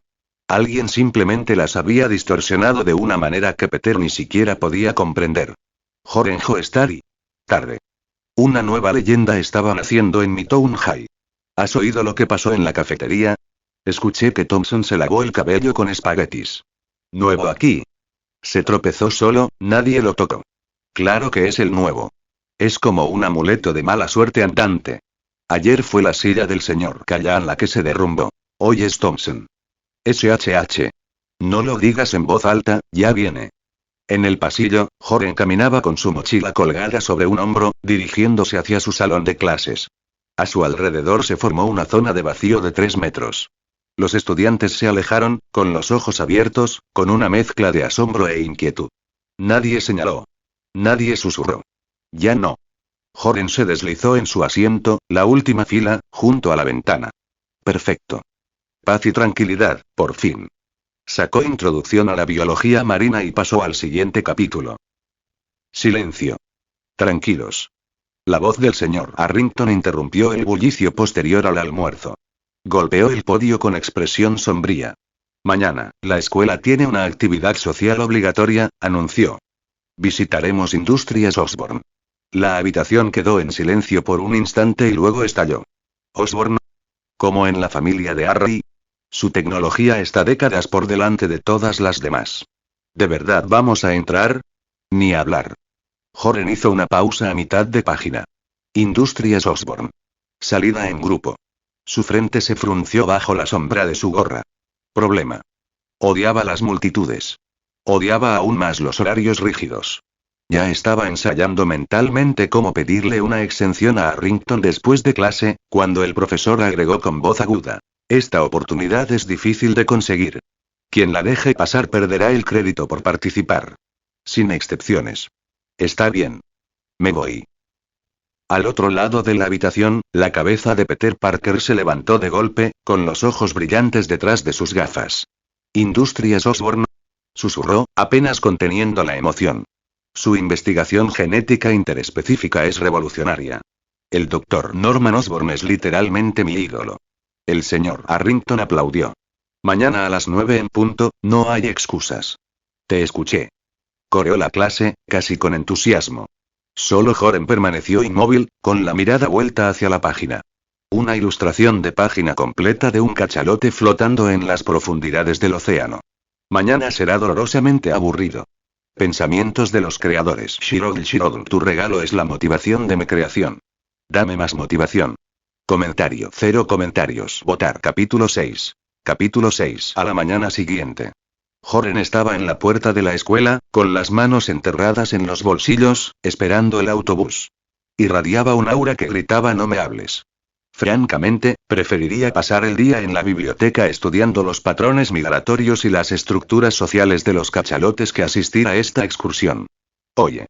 [SPEAKER 1] Alguien simplemente las había distorsionado de una manera que Peter ni siquiera podía comprender. Joren Joestari. Tarde. Una nueva leyenda estaba naciendo en Midtown High. ¿Has oído lo que pasó en la cafetería? Escuché que Thompson se lavó el cabello con espaguetis. Nuevo aquí. Se tropezó solo, nadie lo tocó. Claro que es el nuevo. Es como un amuleto de mala suerte andante. Ayer fue la silla del señor Callan la que se derrumbó. Hoy es Thompson. SHH. No lo digas en voz alta, ya viene. En el pasillo, Joren caminaba con su mochila colgada sobre un hombro, dirigiéndose hacia su salón de clases. A su alrededor se formó una zona de vacío de 3 metros. Los estudiantes se alejaron, con los ojos abiertos, con una mezcla de asombro e inquietud. Nadie señaló. Nadie susurró. Ya no. Joren se deslizó en su asiento, la última fila, junto a la ventana. Perfecto. Paz y tranquilidad, por fin. Sacó Introducción a la biología marina y pasó al siguiente capítulo. Silencio. Tranquilos. La voz del señor Arrington interrumpió el bullicio posterior al almuerzo. Golpeó el podio con expresión sombría. Mañana, la escuela tiene una actividad social obligatoria, anunció. Visitaremos Industrias Osborne. La habitación quedó en silencio por un instante y luego estalló. ¿Osborne? ¿Como en la familia de Harry? Su tecnología está décadas por delante de todas las demás. ¿De verdad vamos a entrar? Ni hablar. Joren hizo una pausa a mitad de página. Industrias Osborne. Salida en grupo. Su frente se frunció bajo la sombra de su gorra. Problema. Odiaba las multitudes. Odiaba aún más los horarios rígidos. Ya estaba ensayando mentalmente cómo pedirle una exención a Arrington después de clase, cuando el profesor agregó con voz aguda. Esta oportunidad es difícil de conseguir. Quien la deje pasar perderá el crédito por participar. Sin excepciones. Está bien. Me voy. Al otro lado de la habitación, la cabeza de Peter Parker se levantó de golpe, con los ojos brillantes detrás de sus gafas. ¿Industrias Osborne? Susurró, apenas conteniendo la emoción. Su investigación genética interespecífica es revolucionaria. El doctor Norman Osborn es literalmente mi ídolo. El señor Arrington aplaudió. Mañana a las 9 en punto, no hay excusas. Te escuché. Coreó la clase, casi con entusiasmo. Solo Joren permaneció inmóvil, con la mirada vuelta hacia la página. Una ilustración de página completa de un cachalote flotando en las profundidades del océano. Mañana será dolorosamente aburrido. Pensamientos de los creadores. Shirogl, tu regalo es la motivación de mi creación. Dame más motivación. Comentario. 0 comentarios. Votar. Capítulo 6. Capítulo 6. A la mañana siguiente. Joren estaba en la puerta de la escuela, con las manos enterradas en los bolsillos, esperando el autobús. Irradiaba un aura que gritaba no me hables. Francamente, preferiría pasar el día en la biblioteca estudiando los patrones migratorios y las estructuras sociales de los cachalotes que asistir a esta excursión. Oye.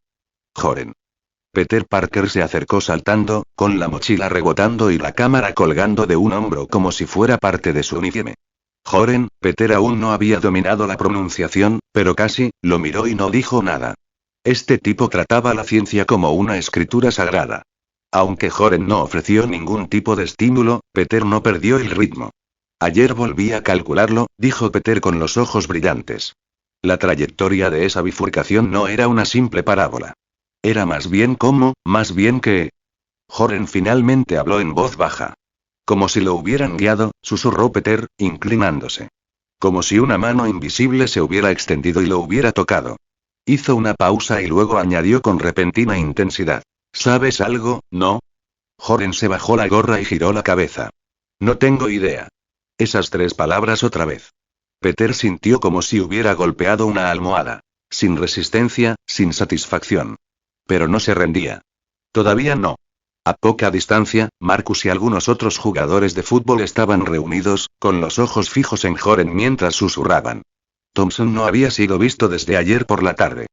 [SPEAKER 1] Joren. Peter Parker se acercó saltando, con la mochila rebotando y la cámara colgando de un hombro como si fuera parte de su uniforme. Joren, Peter aún no había dominado la pronunciación, pero casi, lo miró y no dijo nada. Este tipo trataba la ciencia como una escritura sagrada. Aunque Joren no ofreció ningún tipo de estímulo, Peter no perdió el ritmo. Ayer volví a calcularlo, dijo Peter con los ojos brillantes. La trayectoria de esa bifurcación no era una simple parábola. Era más bien más bien que... Joren finalmente habló en voz baja. Como si lo hubieran guiado, susurró Peter, inclinándose. Como si una mano invisible se hubiera extendido y lo hubiera tocado. Hizo una pausa y luego añadió con repentina intensidad. ¿Sabes algo, no? Joren se bajó la gorra y giró la cabeza. No tengo idea. Esas 3 palabras otra vez. Peter sintió como si hubiera golpeado una almohada. Sin resistencia, sin satisfacción. Pero no se rendía. Todavía no. A poca distancia, Marcus y algunos otros jugadores de fútbol estaban reunidos, con los ojos fijos en Joren mientras susurraban. Thompson no había sido visto desde ayer por la tarde.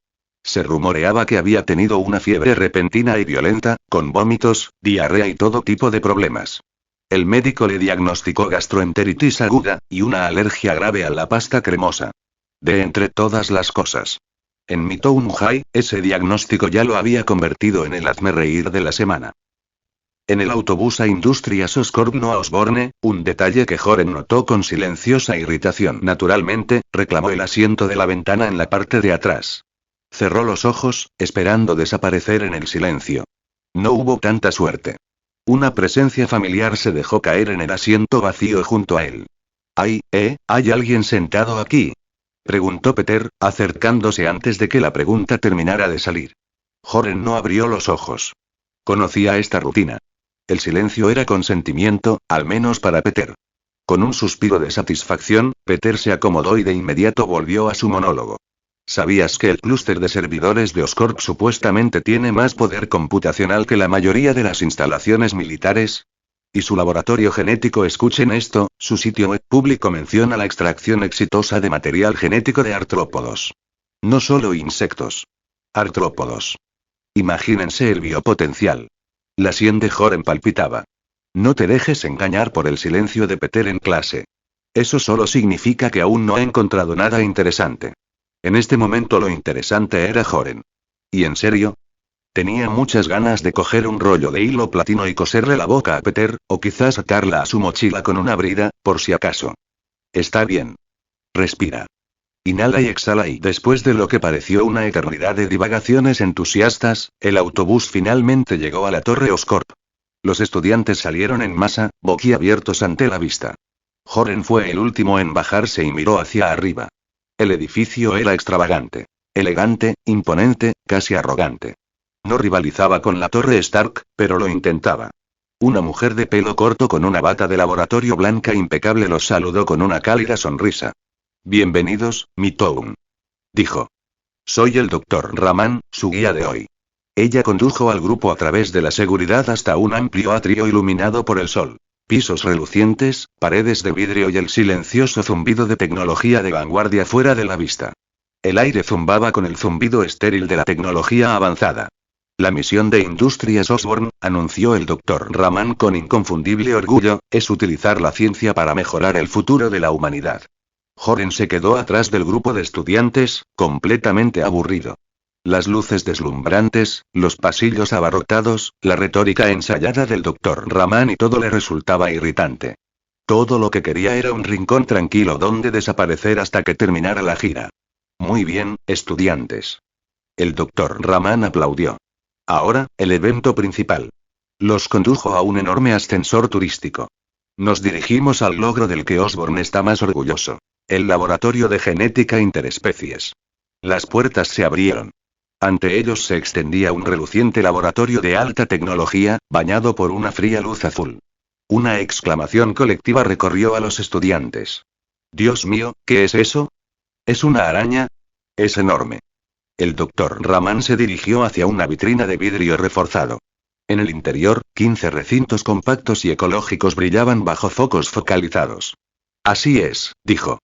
[SPEAKER 1] Se rumoreaba que había tenido una fiebre repentina y violenta, con vómitos, diarrea y todo tipo de problemas. El médico le diagnosticó gastroenteritis aguda, y una alergia grave a la pasta cremosa. De entre todas las cosas. En Midtown High, ese diagnóstico ya lo había convertido en el hazmerreír de la semana. En el autobús a Industrias Oscorp no a Osborne, un detalle que Joren notó con silenciosa irritación. Naturalmente, reclamó el asiento de la ventana en la parte de atrás. Cerró los ojos, esperando desaparecer en el silencio. No hubo tanta suerte. Una presencia familiar se dejó caer en el asiento vacío junto a él. ¿Hay alguien sentado aquí? Preguntó Peter, acercándose antes de que la pregunta terminara de salir. Joren no abrió los ojos. Conocía esta rutina. El silencio era consentimiento, al menos para Peter. Con un suspiro de satisfacción, Peter se acomodó y de inmediato volvió a su monólogo. ¿Sabías que el clúster de servidores de Oscorp supuestamente tiene más poder computacional que la mayoría de las instalaciones militares? Y su laboratorio genético, escuchen esto, su sitio web público menciona la extracción exitosa de material genético de artrópodos. No solo insectos. Artrópodos. Imagínense el biopotencial. La sien de Joren palpitaba. No te dejes engañar por el silencio de Peter en clase. Eso solo significa que aún no he encontrado nada interesante. En este momento lo interesante era Joren. ¿Y en serio? Tenía muchas ganas de coger un rollo de hilo platino y coserle la boca a Peter, o quizás atarla a su mochila con una brida, por si acaso. Está bien. Respira. Inhala y exhala y después de lo que pareció una eternidad de divagaciones entusiastas, el autobús finalmente llegó a la Torre Oscorp. Los estudiantes salieron en masa, boquiabiertos ante la vista. Joren fue el último en bajarse y miró hacia arriba. El edificio era extravagante. Elegante, imponente, casi arrogante. No rivalizaba con la Torre Stark, pero lo intentaba. Una mujer de pelo corto con una bata de laboratorio blanca impecable los saludó con una cálida sonrisa. Bienvenidos, Midtown. Dijo. Soy el Dr. Raman, su guía de hoy. Ella condujo al grupo a través de la seguridad hasta un amplio atrio iluminado por el sol. Pisos relucientes, paredes de vidrio y el silencioso zumbido de tecnología de vanguardia fuera de la vista. El aire zumbaba con el zumbido estéril de la tecnología avanzada. La misión de Industrias Osborne, anunció el Dr. Raman con inconfundible orgullo, es utilizar la ciencia para mejorar el futuro de la humanidad. Joren se quedó atrás del grupo de estudiantes, completamente aburrido. Las luces deslumbrantes, los pasillos abarrotados, la retórica ensayada del Dr. Raman y todo le resultaba irritante. Todo lo que quería era un rincón tranquilo donde desaparecer hasta que terminara la gira. Muy bien, estudiantes. El Dr. Raman aplaudió. Ahora, el evento principal. Los condujo a un enorme ascensor turístico. Nos dirigimos al logro del que Osborne está más orgulloso. El laboratorio de genética interespecies. Las puertas se abrieron. Ante ellos se extendía un reluciente laboratorio de alta tecnología, bañado por una fría luz azul. Una exclamación colectiva recorrió a los estudiantes. Dios mío, ¿qué es eso? ¿Es una araña? Es enorme. El Dr. Raman se dirigió hacia una vitrina de vidrio reforzado. En el interior, 15 recintos compactos y ecológicos brillaban bajo focos focalizados. Así es, dijo.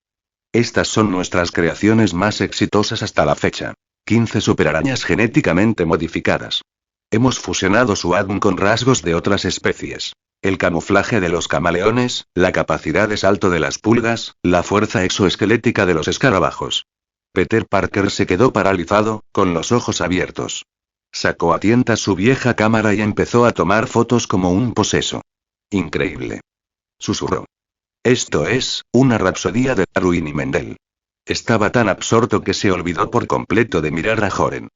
[SPEAKER 1] Estas son nuestras creaciones más exitosas hasta la fecha. 15 superarañas genéticamente modificadas. Hemos fusionado su ADN con rasgos de otras especies. El camuflaje de los camaleones, la capacidad de salto de las pulgas, la fuerza exoesquelética de los escarabajos. Peter Parker se quedó paralizado, con los ojos abiertos. Sacó a tientas su vieja cámara y empezó a tomar fotos como un poseso. Increíble. Susurró. Esto es, una rapsodía de Darwin y Mendel. Estaba tan absorto que se olvidó por completo de mirar a Joren.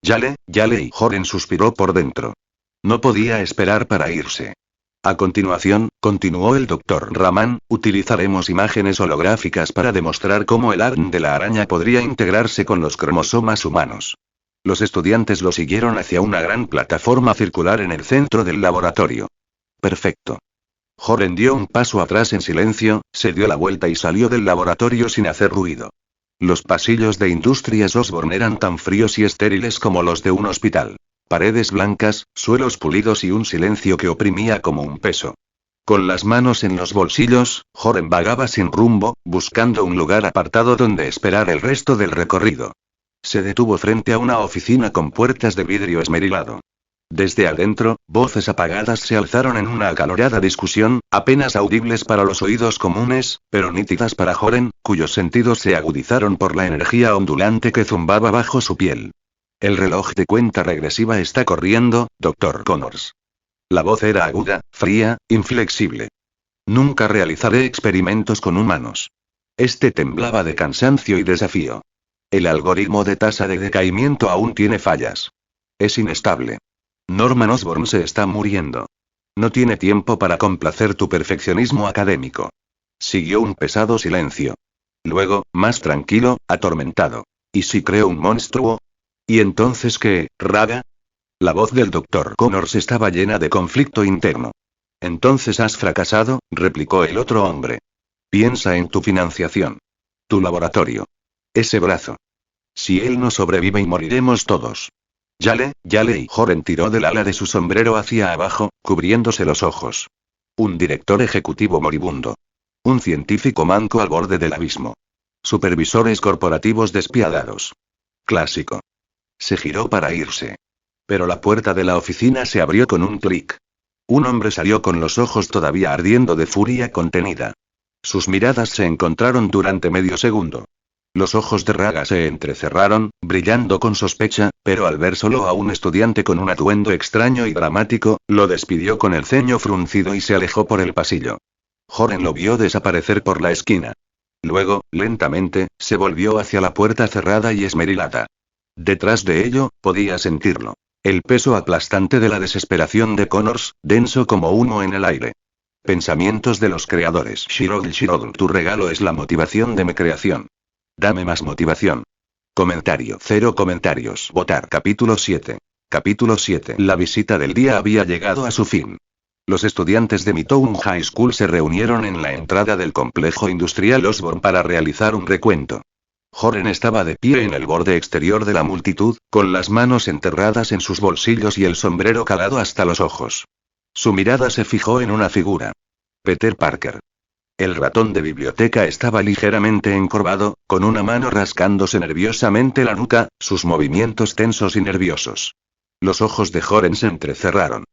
[SPEAKER 1] Yale, y Joren suspiró por dentro. No podía esperar para irse. A continuación, continuó el Dr. Raman, utilizaremos imágenes holográficas para demostrar cómo el ADN de la araña podría integrarse con los cromosomas humanos. Los estudiantes lo siguieron hacia una gran plataforma circular en el centro del laboratorio. Perfecto. Joren dio un paso atrás en silencio, se dio la vuelta y salió del laboratorio sin hacer ruido. Los pasillos de Industrias Osborne eran tan fríos y estériles como los de un hospital. Paredes blancas, suelos pulidos y un silencio que oprimía como un peso. Con las manos en los bolsillos, Joren vagaba sin rumbo, buscando un lugar apartado donde esperar el resto del recorrido. Se detuvo frente a una oficina con puertas de vidrio esmerilado. Desde adentro, voces apagadas se alzaron en una acalorada discusión, apenas audibles para los oídos comunes, pero nítidas para Joren, cuyos sentidos se agudizaron por la energía ondulante que zumbaba bajo su piel. El reloj de cuenta regresiva está corriendo, Dr. Connors. La voz era aguda, fría, inflexible. Nunca realizaré experimentos con humanos. Este temblaba de cansancio y desafío. El algoritmo de tasa de decaimiento aún tiene fallas. Es inestable. Norman Osborn se está muriendo. No tiene tiempo para complacer tu perfeccionismo académico. Siguió un pesado silencio. Luego, más tranquilo, atormentado. ¿Y si creo un monstruo? ¿Y entonces qué, Raga? La voz del Dr. Connors estaba llena de conflicto interno. Entonces has fracasado, replicó el otro hombre. Piensa en tu financiación. Tu laboratorio. Ese brazo. Si él no sobrevive y moriremos todos. Yale, y Joren tiró del ala de su sombrero hacia abajo, cubriéndose los ojos. Un director ejecutivo moribundo. Un científico manco al borde del abismo. Supervisores corporativos despiadados. Clásico. Se giró para irse. Pero la puerta de la oficina se abrió con un clic. Un hombre salió con los ojos todavía ardiendo de furia contenida. Sus miradas se encontraron durante medio segundo. Los ojos de Raga se entrecerraron, brillando con sospecha, pero al ver solo a un estudiante con un atuendo extraño y dramático, lo despidió con el ceño fruncido y se alejó por el pasillo. Joren lo vio desaparecer por la esquina. Luego, lentamente, se volvió hacia la puerta cerrada y esmerilada. Detrás de ello, podía sentirlo. El peso aplastante de la desesperación de Connors, denso como humo en el aire. Pensamientos de los creadores. Shirogl, tu regalo es la motivación de mi creación. Dame más motivación. Comentario. 0 comentarios. Votar. Capítulo 7. Capítulo 7. La visita del día había llegado a su fin. Los estudiantes de Midtown High School se reunieron en la entrada del complejo industrial Osborne para realizar un recuento. Joren estaba de pie en el borde exterior de la multitud, con las manos enterradas en sus bolsillos y el sombrero calado hasta los ojos. Su mirada se fijó en una figura. Peter Parker. El ratón de biblioteca estaba ligeramente encorvado, con una mano rascándose nerviosamente la nuca, sus movimientos tensos y nerviosos. Los ojos de Joren se entrecerraron.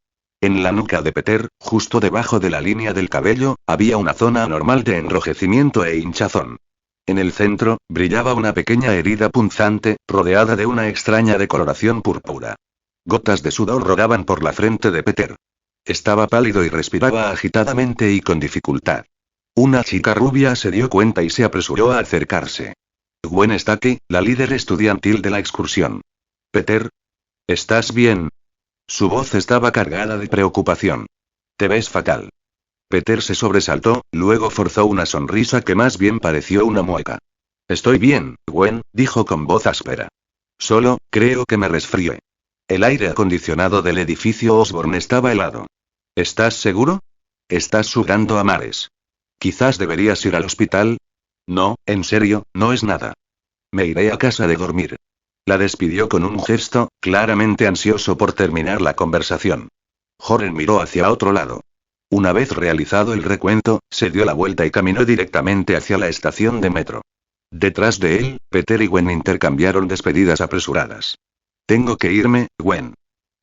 [SPEAKER 1] En la nuca de Peter, justo debajo de la línea del cabello, había una zona anormal de enrojecimiento e hinchazón. En el centro, brillaba una pequeña herida punzante, rodeada de una extraña decoloración púrpura. Gotas de sudor rodaban por la frente de Peter. Estaba pálido y respiraba agitadamente y con dificultad. Una chica rubia se dio cuenta y se apresuró a acercarse. Gwen está aquí, la líder estudiantil de la excursión. Peter. ¿Estás bien? Su voz estaba cargada de preocupación. Te ves fatal. Peter se sobresaltó, luego forzó una sonrisa que más bien pareció una mueca. Estoy bien, Gwen, dijo con voz áspera. Solo, creo que me resfrié. El aire acondicionado del edificio Osborne estaba helado. ¿Estás seguro? Estás sudando a mares. Quizás deberías ir al hospital. No, en serio, no es nada. Me iré a casa de dormir. La despidió con un gesto, claramente ansioso por terminar la conversación. Joren miró hacia otro lado. Una vez realizado el recuento, se dio la vuelta y caminó directamente hacia la estación de metro. Detrás de él, Peter y Gwen intercambiaron despedidas apresuradas. Tengo que irme, Gwen.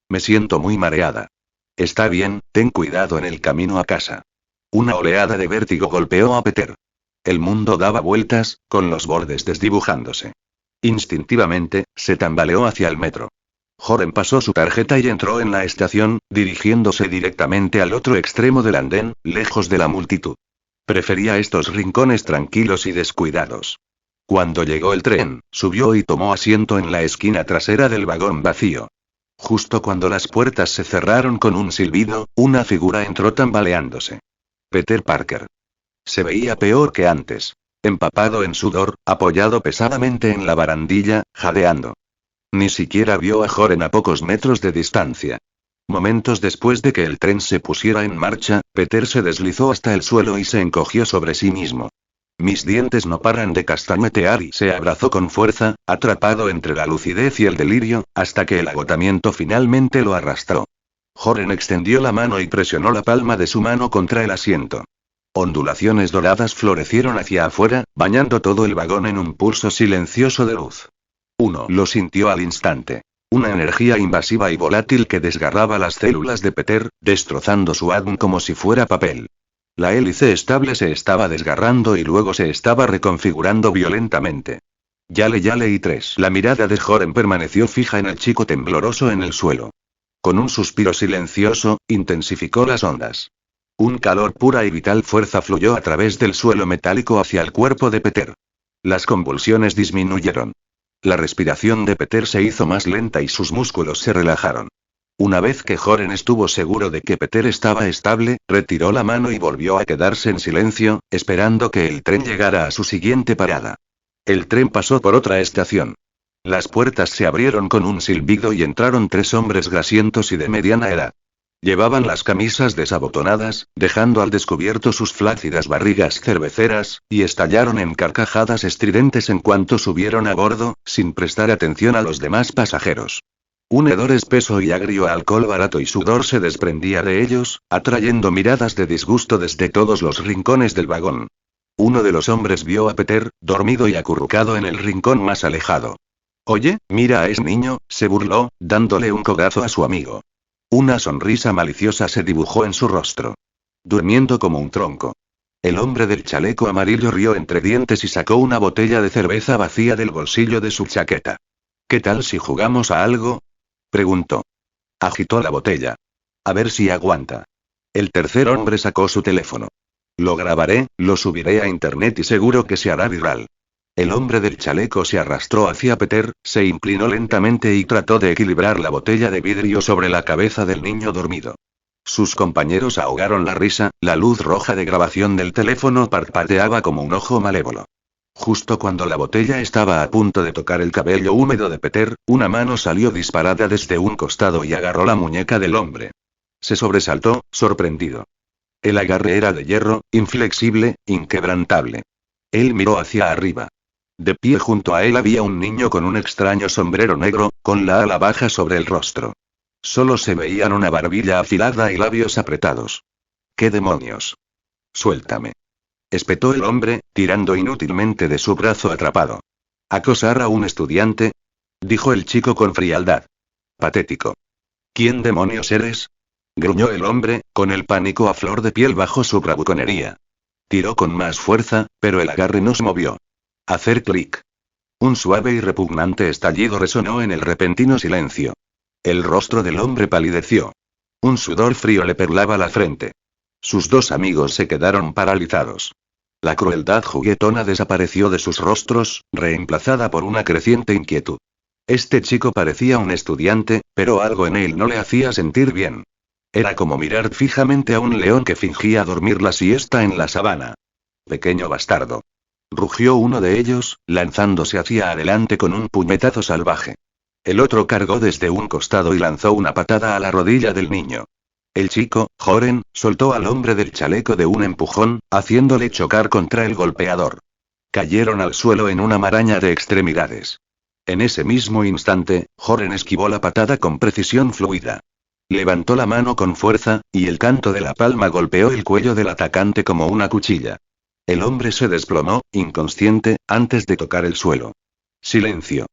[SPEAKER 1] Me siento muy mareada. Está bien, ten cuidado en el camino a casa. Una oleada de vértigo golpeó a Peter. El mundo daba vueltas, con los bordes desdibujándose. Instintivamente, se tambaleó hacia el metro. Joren pasó su tarjeta y entró en la estación, dirigiéndose directamente al otro extremo del andén, lejos de la multitud. Prefería estos rincones tranquilos y descuidados. Cuando llegó el tren, subió y tomó asiento en la esquina trasera del vagón vacío. Justo cuando las puertas se cerraron con un silbido, una figura entró tambaleándose. Peter Parker. Se veía peor que antes. Empapado en sudor, apoyado pesadamente en la barandilla, jadeando. Ni siquiera vio a Joren a pocos metros de distancia. Momentos después de que el tren se pusiera en marcha, Peter se deslizó hasta el suelo y se encogió sobre sí mismo. Mis dientes no paran de castañetear y se abrazó con fuerza, atrapado entre la lucidez y el delirio, hasta que el agotamiento finalmente lo arrastró. Joren extendió la mano y presionó la palma de su mano contra el asiento. Ondulaciones doradas florecieron hacia afuera, bañando todo el vagón en un pulso silencioso de luz. Uno lo sintió al instante. Una energía invasiva y volátil que desgarraba las células de Peter, destrozando su ADN como si fuera papel. La hélice estable se estaba desgarrando y luego se estaba reconfigurando violentamente. Yale y 3. La mirada de Joren permaneció fija en el chico tembloroso en el suelo. Con un suspiro silencioso, intensificó las ondas. Un calor pura y vital fuerza fluyó a través del suelo metálico hacia el cuerpo de Peter. Las convulsiones disminuyeron. La respiración de Peter se hizo más lenta y sus músculos se relajaron. Una vez que Joren estuvo seguro de que Peter estaba estable, retiró la mano y volvió a quedarse en silencio, esperando que el tren llegara a su siguiente parada. El tren pasó por otra estación. Las puertas se abrieron con un silbido y entraron 3 hombres grasientos y de mediana edad. Llevaban las camisas desabotonadas, dejando al descubierto sus flácidas barrigas cerveceras, y estallaron en carcajadas estridentes en cuanto subieron a bordo, sin prestar atención a los demás pasajeros. Un hedor espeso y agrio a alcohol barato y sudor se desprendía de ellos, atrayendo miradas de disgusto desde todos los rincones del vagón. Uno de los hombres vio a Peter, dormido y acurrucado en el rincón más alejado. «Oye, mira a ese niño», se burló, dándole un codazo a su amigo. Una sonrisa maliciosa se dibujó en su rostro. Durmiendo como un tronco. El hombre del chaleco amarillo rió entre dientes y sacó una botella de cerveza vacía del bolsillo de su chaqueta. «¿Qué tal si jugamos a algo?», preguntó. Agitó la botella. «A ver si aguanta». El tercer hombre sacó su teléfono. «Lo grabaré, lo subiré a internet y seguro que se hará viral». El hombre del chaleco se arrastró hacia Peter, se inclinó lentamente y trató de equilibrar la botella de vidrio sobre la cabeza del niño dormido. Sus compañeros ahogaron la risa, la luz roja de grabación del teléfono parpadeaba como un ojo malévolo. Justo cuando la botella estaba a punto de tocar el cabello húmedo de Peter, una mano salió disparada desde un costado y agarró la muñeca del hombre. Se sobresaltó, sorprendido. El agarre era de hierro, inflexible, inquebrantable. Él miró hacia arriba. De pie junto a él había un niño con un extraño sombrero negro, con la ala baja sobre el rostro. Solo se veían una barbilla afilada y labios apretados. «¿Qué demonios? Suéltame», espetó el hombre, tirando inútilmente de su brazo atrapado. «¿Acosar a un estudiante?», dijo el chico con frialdad. «Patético». «¿Quién demonios eres?», gruñó el hombre, con el pánico a flor de piel bajo su bravuconería. Tiró con más fuerza, pero el agarre no se movió. Hacer clic. Un suave y repugnante estallido resonó en el repentino silencio. El rostro del hombre palideció. Un sudor frío le perlaba la frente. Sus 2 amigos se quedaron paralizados. La crueldad juguetona desapareció de sus rostros, reemplazada por una creciente inquietud. Este chico parecía un estudiante, pero algo en él no le hacía sentir bien. Era como mirar fijamente a un león que fingía dormir la siesta en la sabana. «Pequeño bastardo», rugió uno de ellos, lanzándose hacia adelante con un puñetazo salvaje. El otro cargó desde un costado y lanzó una patada a la rodilla del niño. El chico, Joren, soltó al hombre del chaleco de un empujón, haciéndole chocar contra el golpeador. Cayeron al suelo en una maraña de extremidades. En ese mismo instante, Joren esquivó la patada con precisión fluida. Levantó la mano con fuerza, y el canto de la palma golpeó el cuello del atacante como una cuchilla. El hombre se desplomó, inconsciente, antes de tocar el suelo. Silencio.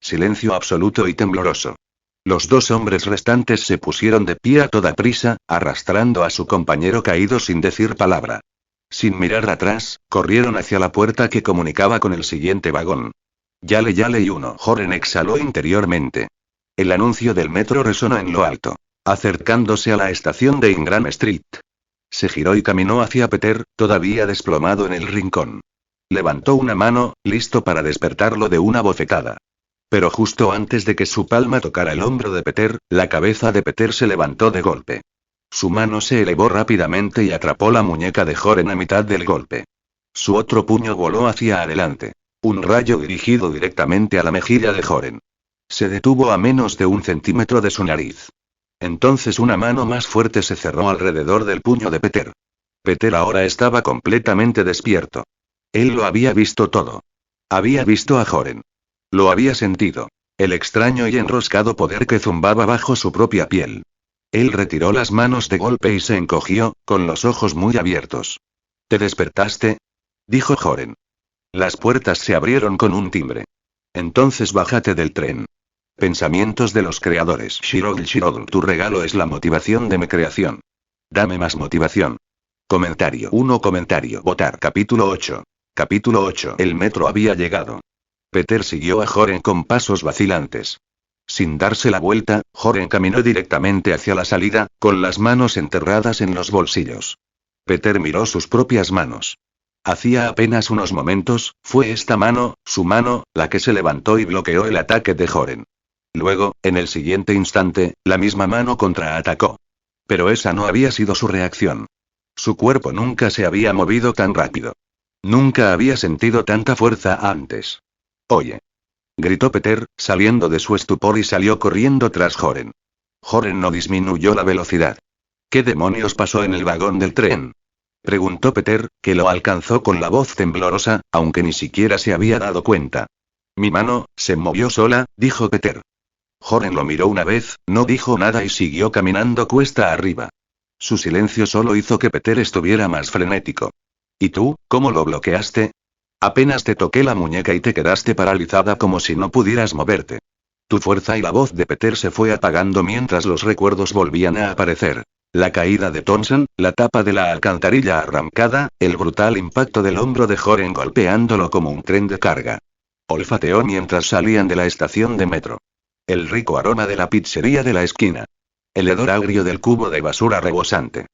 [SPEAKER 1] Silencio absoluto y tembloroso. Los 2 hombres restantes se pusieron de pie a toda prisa, arrastrando a su compañero caído sin decir palabra. Sin mirar atrás, corrieron hacia la puerta que comunicaba con el siguiente vagón. Yale y 1. Joren exhaló interiormente. El anuncio del metro resonó en lo alto, acercándose a la estación de Ingram Street. Se giró y caminó hacia Peter, todavía desplomado en el rincón. Levantó una mano, listo para despertarlo de una bofetada. Pero justo antes de que su palma tocara el hombro de Peter, la cabeza de Peter se levantó de golpe. Su mano se elevó rápidamente y atrapó la muñeca de Joren a mitad del golpe. Su otro puño voló hacia adelante. Un rayo dirigido directamente a la mejilla de Joren. Se detuvo a menos de 1 centímetro de su nariz. Entonces una mano más fuerte se cerró alrededor del puño de Peter. Peter ahora estaba completamente despierto. Él lo había visto todo. Había visto a Joren. Lo había sentido. El extraño y enroscado poder que zumbaba bajo su propia piel. Él retiró las manos de golpe y se encogió, con los ojos muy abiertos. ¿Te despertaste?, dijo Joren. Las puertas se abrieron con un timbre. Entonces bájate del tren. Pensamientos de los creadores. Shirogl, tu regalo es la motivación de mi creación. Dame más motivación. Comentario 1. Comentario. Votar. Capítulo 8. Capítulo 8. El metro había llegado. Peter siguió a Joren con pasos vacilantes. Sin darse la vuelta, Joren caminó directamente hacia la salida, con las manos enterradas en los bolsillos. Peter miró sus propias manos. Hacía apenas unos momentos, fue esta mano, su mano, la que se levantó y bloqueó el ataque de Joren. Luego, en el siguiente instante, la misma mano contraatacó. Pero esa no había sido su reacción. Su cuerpo nunca se había movido tan rápido. Nunca había sentido tanta fuerza antes. Oye. Gritó Peter, saliendo de su estupor y salió corriendo tras Joren. Joren no disminuyó la velocidad. ¿Qué demonios pasó en el vagón del tren?, preguntó Peter, que lo alcanzó con la voz temblorosa, aunque ni siquiera se había dado cuenta. Mi mano se movió sola, dijo Peter. Joren lo miró una vez, no dijo nada y siguió caminando cuesta arriba. Su silencio solo hizo que Peter estuviera más frenético. ¿Y tú, cómo lo bloqueaste? Apenas te toqué la muñeca y te quedaste paralizada como si no pudieras moverte. Tu fuerza. Y la voz de Peter se fue apagando mientras los recuerdos volvían a aparecer. La caída de Thompson, la tapa de la alcantarilla arrancada, el brutal impacto del hombro de Joren golpeándolo como un tren de carga. Olfateó mientras salían de la estación de metro. El rico aroma de la pizzería de la esquina. El hedor agrio del cubo de basura rebosante.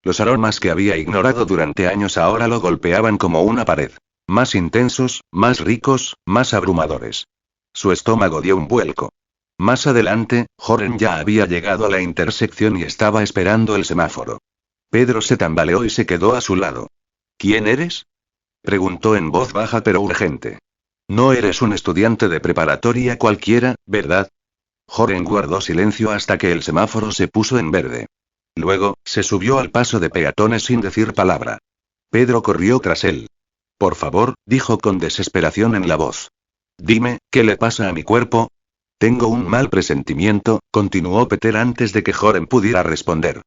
[SPEAKER 1] Los aromas que había ignorado durante años ahora lo golpeaban como una pared. Más intensos, más ricos, más abrumadores. Su estómago dio un vuelco. Más adelante, Joren ya había llegado a la intersección y estaba esperando el semáforo. Pedro se tambaleó y se quedó a su lado. ¿Quién eres?, preguntó en voz baja pero urgente. No eres un estudiante de preparatoria cualquiera, ¿verdad? Joren guardó silencio hasta que el semáforo se puso en verde. Luego, se subió al paso de peatones sin decir palabra. Pedro corrió tras él. Por favor, dijo con desesperación en la voz. Dime, ¿qué le pasa a mi cuerpo? Tengo un mal presentimiento, continuó Peter antes de que Joren pudiera responder.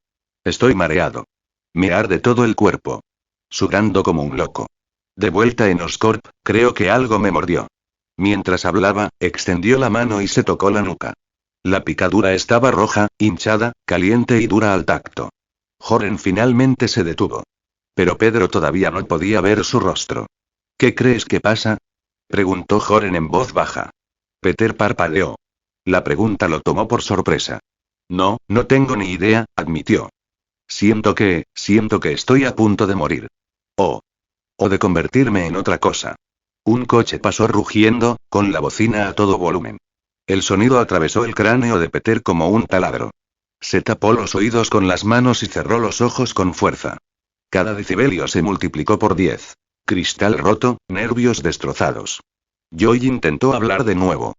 [SPEAKER 1] Estoy mareado. Me arde todo el cuerpo. Sudando como un loco. De vuelta en Oscorp, creo que algo me mordió. Mientras hablaba, extendió la mano y se tocó la nuca. La picadura estaba roja, hinchada, caliente y dura al tacto. Joren finalmente se detuvo. Pero Pedro todavía no podía ver su rostro. ¿Qué crees que pasa?, preguntó Joren en voz baja. Peter parpadeó. La pregunta lo tomó por sorpresa. No tengo ni idea, admitió. Siento que estoy a punto de morir. O de convertirme en otra cosa. Un coche pasó rugiendo, con la bocina a todo volumen. El sonido atravesó el cráneo de Peter como un taladro. Se tapó los oídos con las manos y cerró los ojos con fuerza. Cada decibelio se multiplicó por 10. Cristal roto, nervios destrozados. Joy intentó hablar de nuevo.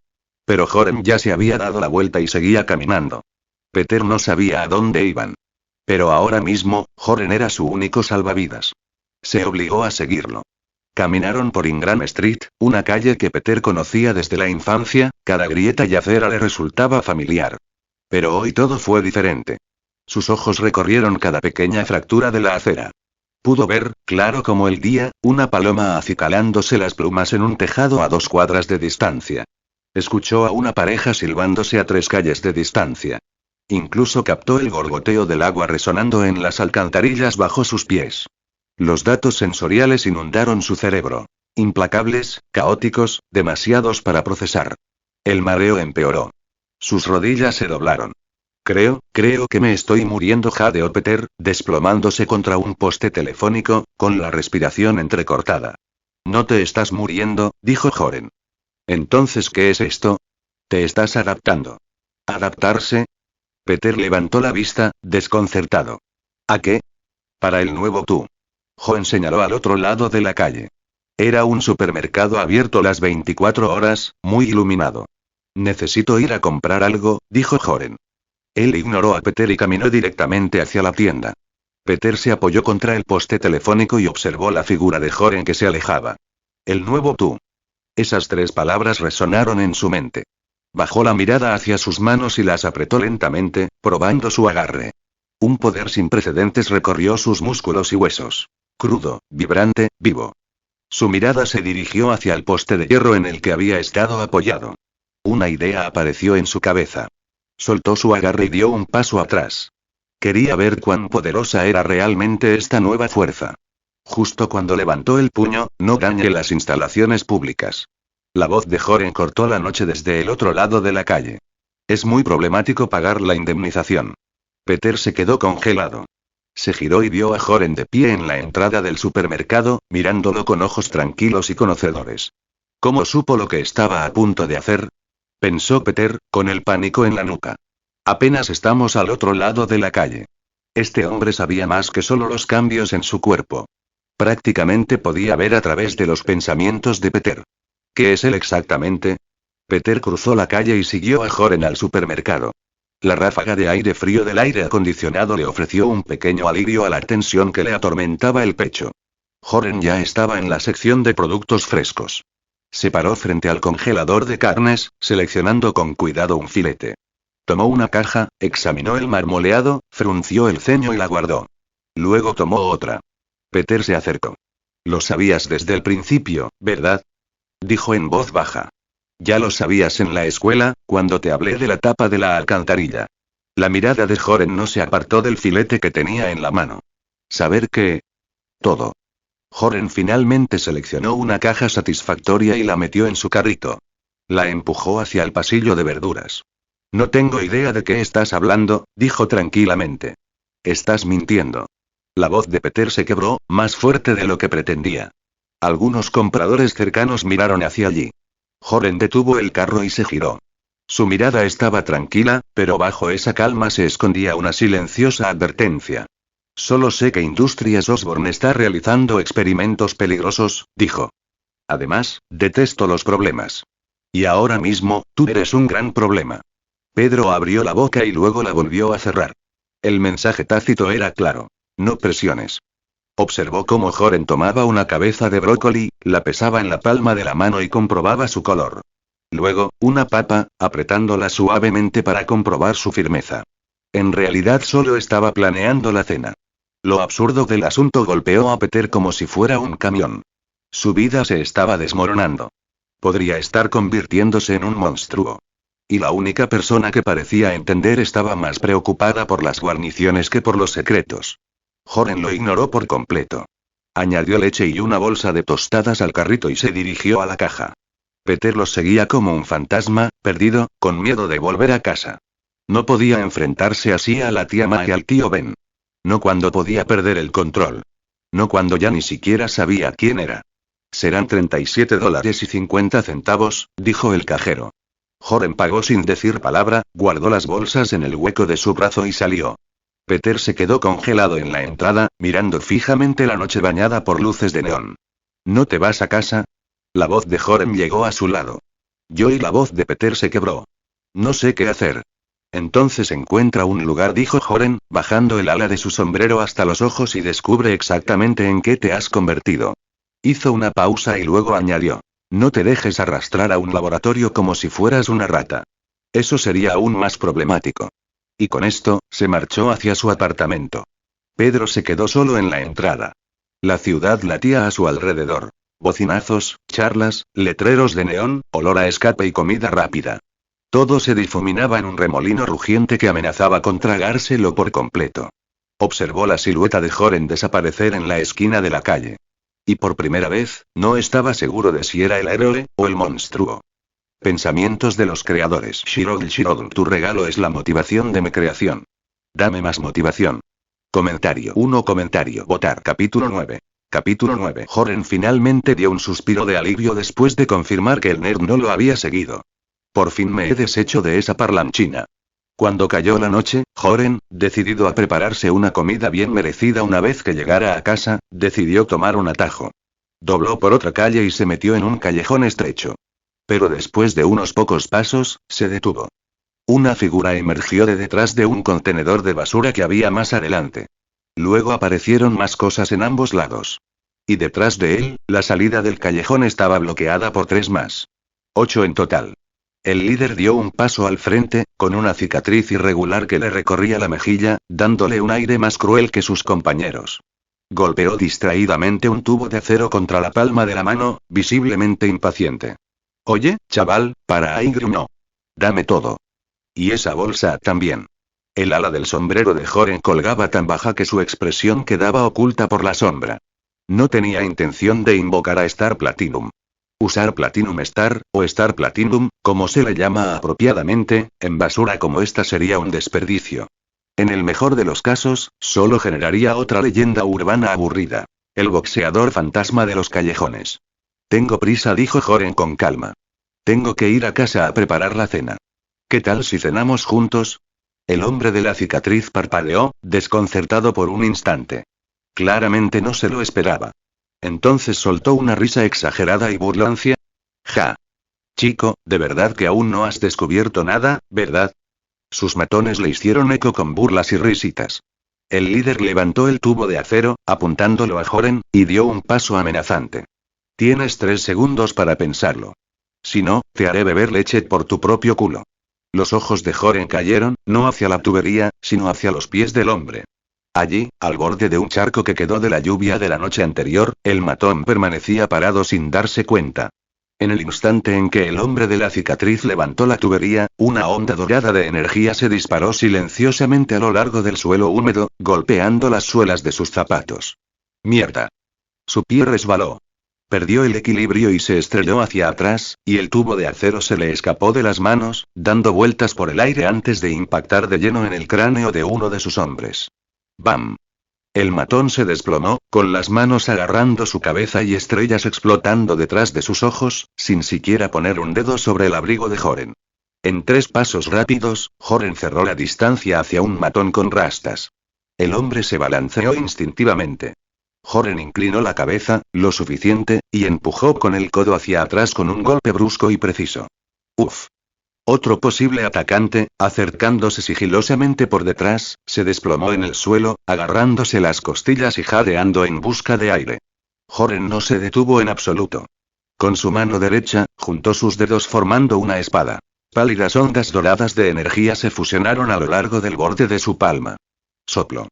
[SPEAKER 1] Pero Joren ya se había dado la vuelta y seguía caminando. Peter no sabía a dónde iban. Pero ahora mismo, Joren era su único salvavidas. Se obligó a seguirlo. Caminaron por Ingram Street, una calle que Peter conocía desde la infancia, cada grieta y acera le resultaba familiar. Pero hoy todo fue diferente. Sus ojos recorrieron cada pequeña fractura de la acera. Pudo ver, claro como el día, una paloma acicalándose las plumas en un tejado a 2 cuadras de distancia. Escuchó a una pareja silbándose a 3 calles de distancia. Incluso captó el gorgoteo del agua resonando en las alcantarillas bajo sus pies. Los datos sensoriales inundaron su cerebro. Implacables, caóticos, demasiados para procesar. El mareo empeoró. Sus rodillas se doblaron. Creo que me estoy muriendo, jadeó Peter, desplomándose contra un poste telefónico, con la respiración entrecortada. No te estás muriendo, dijo Joren. Entonces, ¿qué es esto? Te estás adaptando. ¿Adaptarse? Peter levantó la vista, desconcertado. ¿A qué? Para el nuevo tú. Joen señaló al otro lado de la calle. Era un supermercado abierto las 24 horas, muy iluminado. Necesito ir a comprar algo, dijo Joren. Él ignoró a Peter y caminó directamente hacia la tienda. Peter se apoyó contra el poste telefónico y observó la figura de Joren que se alejaba. El nuevo tú. Esas 3 palabras resonaron en su mente. Bajó la mirada hacia sus manos y las apretó lentamente, probando su agarre. Un poder sin precedentes recorrió sus músculos y huesos. Crudo, vibrante, vivo. Su mirada se dirigió hacia el poste de hierro en el que había estado apoyado. Una idea apareció en su cabeza. Soltó su agarre y dio un paso atrás. Quería ver cuán poderosa era realmente esta nueva fuerza. Justo cuando levantó el puño, no dañe las instalaciones públicas. La voz de Joren cortó la noche desde el otro lado de la calle. Es muy problemático pagar la indemnización. Peter se quedó congelado. Se giró y vio a Joren de pie en la entrada del supermercado, mirándolo con ojos tranquilos y conocedores. ¿Cómo supo lo que estaba a punto de hacer? Pensó Peter, con el pánico en la nuca. Apenas estamos al otro lado de la calle. Este hombre sabía más que solo los cambios en su cuerpo. Prácticamente podía ver a través de los pensamientos de Peter. ¿Qué es él exactamente? Peter cruzó la calle y siguió a Joren al supermercado. La ráfaga de aire frío del aire acondicionado le ofreció un pequeño alivio a la tensión que le atormentaba el pecho. Joren ya estaba en la sección de productos frescos. Se paró frente al congelador de carnes, seleccionando con cuidado un filete. Tomó una caja, examinó el marmoleado, frunció el ceño y la guardó. Luego tomó otra. Peter se acercó. Lo sabías desde el principio, ¿verdad? Dijo en voz baja. Ya lo sabías en la escuela, cuando te hablé de la tapa de la alcantarilla. La mirada de Joren no se apartó del filete que tenía en la mano. ¿Saber qué? Todo. Joren finalmente seleccionó una caja satisfactoria y la metió en su carrito. La empujó hacia el pasillo de verduras. No tengo idea de qué estás hablando, dijo tranquilamente. Estás mintiendo. La voz de Peter se quebró, más fuerte de lo que pretendía. Algunos compradores cercanos miraron hacia allí. Joren detuvo el carro y se giró. Su mirada estaba tranquila, pero bajo esa calma se escondía una silenciosa advertencia. Solo sé que Industrias Osborne está realizando experimentos peligrosos, dijo. Además, detesto los problemas. Y ahora mismo, tú eres un gran problema. Pedro abrió la boca y luego la volvió a cerrar. El mensaje tácito era claro. No presiones. Observó cómo Joren tomaba una cabeza de brócoli, la pesaba en la palma de la mano y comprobaba su color. Luego, una papa, apretándola suavemente para comprobar su firmeza. En realidad solo estaba planeando la cena. Lo absurdo del asunto golpeó a Peter como si fuera un camión. Su vida se estaba desmoronando. Podría estar convirtiéndose en un monstruo. Y la única persona que parecía entender estaba más preocupada por las guarniciones que por los secretos. Joren lo ignoró por completo. Añadió leche y una bolsa de tostadas al carrito y se dirigió a la caja. Peter los seguía como un fantasma, perdido, con miedo de volver a casa. No podía enfrentarse así a la tía Ma y al tío Ben. No cuando podía perder el control. No cuando ya ni siquiera sabía quién era. Serán $37.50, dijo el cajero. Joren pagó sin decir palabra, guardó las bolsas en el hueco de su brazo y salió. Peter se quedó congelado en la entrada, mirando fijamente la noche bañada por luces de neón. ¿No te vas a casa? La voz de Joren llegó a su lado. Y la voz de Peter se quebró. No sé qué hacer. Entonces encuentra un lugar, dijo Joren, bajando el ala de su sombrero hasta los ojos y descubre exactamente en qué te has convertido. Hizo una pausa y luego añadió. No te dejes arrastrar a un laboratorio como si fueras una rata. Eso sería aún más problemático. Y con esto, se marchó hacia su apartamento. Pedro se quedó solo en la entrada. La ciudad latía a su alrededor. Bocinazos, charlas, letreros de neón, olor a escape y comida rápida. Todo se difuminaba en un remolino rugiente que amenazaba con tragárselo por completo. Observó la silueta de Joren desaparecer en la esquina de la calle. Y por primera vez, no estaba seguro de si era el héroe, o el monstruo. Pensamientos de los creadores. Shirogl, tu regalo es la motivación de mi creación. Dame más motivación. Comentario 1. Comentario. Votar. Capítulo 9. Capítulo 9. Joren finalmente dio un suspiro de alivio después de confirmar que el nerd no lo había seguido. Por fin me he deshecho de esa parlanchina. Cuando cayó la noche, Joren, decidido a prepararse una comida bien merecida una vez que llegara a casa, decidió tomar un atajo. Dobló por otra calle y se metió en un callejón estrecho. Pero después de unos pocos pasos, se detuvo. Una figura emergió de detrás de un contenedor de basura que había más adelante. Luego aparecieron más cosas en ambos lados. Y detrás de él, la salida del callejón estaba bloqueada por 3 más. 8 en total. El líder dio un paso al frente, con una cicatriz irregular que le recorría la mejilla, dándole un aire más cruel que sus compañeros. Golpeó distraídamente un tubo de acero contra la palma de la mano, visiblemente impaciente. Oye, chaval, para ahí gruñó. Dame todo. Y esa bolsa también. El ala del sombrero de Joren colgaba tan baja que su expresión quedaba oculta por la sombra. No tenía intención de invocar a Star Platinum. Usar Platinum Star, o Star Platinum, como se le llama apropiadamente, en basura como esta sería un desperdicio. En el mejor de los casos, solo generaría otra leyenda urbana aburrida. El boxeador fantasma de los callejones. Tengo prisa, dijo Joren con calma. Tengo que ir a casa a preparar la cena. ¿Qué tal si cenamos juntos? El hombre de la cicatriz parpadeó, desconcertado por un instante. Claramente no se lo esperaba. Entonces soltó una risa exagerada y burlancia. Ja. Chico, de verdad que aún no has descubierto nada, ¿verdad? Sus matones le hicieron eco con burlas y risitas. El líder levantó el tubo de acero, apuntándolo a Joren, y dio un paso amenazante. Tienes 3 segundos para pensarlo. Si no, te haré beber leche por tu propio culo. Los ojos de Joren cayeron, no hacia la tubería, sino hacia los pies del hombre. Allí, al borde de un charco que quedó de la lluvia de la noche anterior, el matón permanecía parado sin darse cuenta. En el instante en que el hombre de la cicatriz levantó la tubería, una onda dorada de energía se disparó silenciosamente a lo largo del suelo húmedo, golpeando las suelas de sus zapatos. ¡Mierda! Su pie resbaló. Perdió el equilibrio y se estrelló hacia atrás, y el tubo de acero se le escapó de las manos, dando vueltas por el aire antes de impactar de lleno en el cráneo de uno de sus hombres. ¡Bam! El matón se desplomó, con las manos agarrando su cabeza y estrellas explotando detrás de sus ojos, sin siquiera poner un dedo sobre el abrigo de Joren. En 3 pasos rápidos, Joren cerró la distancia hacia un matón con rastas. El hombre se balanceó instintivamente. Joren inclinó la cabeza, lo suficiente, y empujó con el codo hacia atrás con un golpe brusco y preciso. ¡Uf! Otro posible atacante, acercándose sigilosamente por detrás, se desplomó en el suelo, agarrándose las costillas y jadeando en busca de aire. Joren no se detuvo en absoluto. Con su mano derecha, juntó sus dedos formando una espada. Pálidas ondas doradas de energía se fusionaron a lo largo del borde de su palma. Soplo.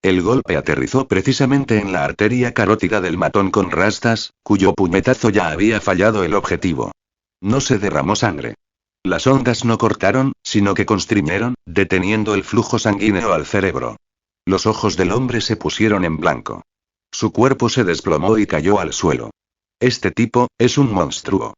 [SPEAKER 1] El golpe aterrizó precisamente en la arteria carótida del matón con rastas, cuyo puñetazo ya había fallado el objetivo. No se derramó sangre. Las ondas no cortaron, sino que constriñeron, deteniendo el flujo sanguíneo al cerebro. Los ojos del hombre se pusieron en blanco. Su cuerpo se desplomó y cayó al suelo. Este tipo, es un monstruo.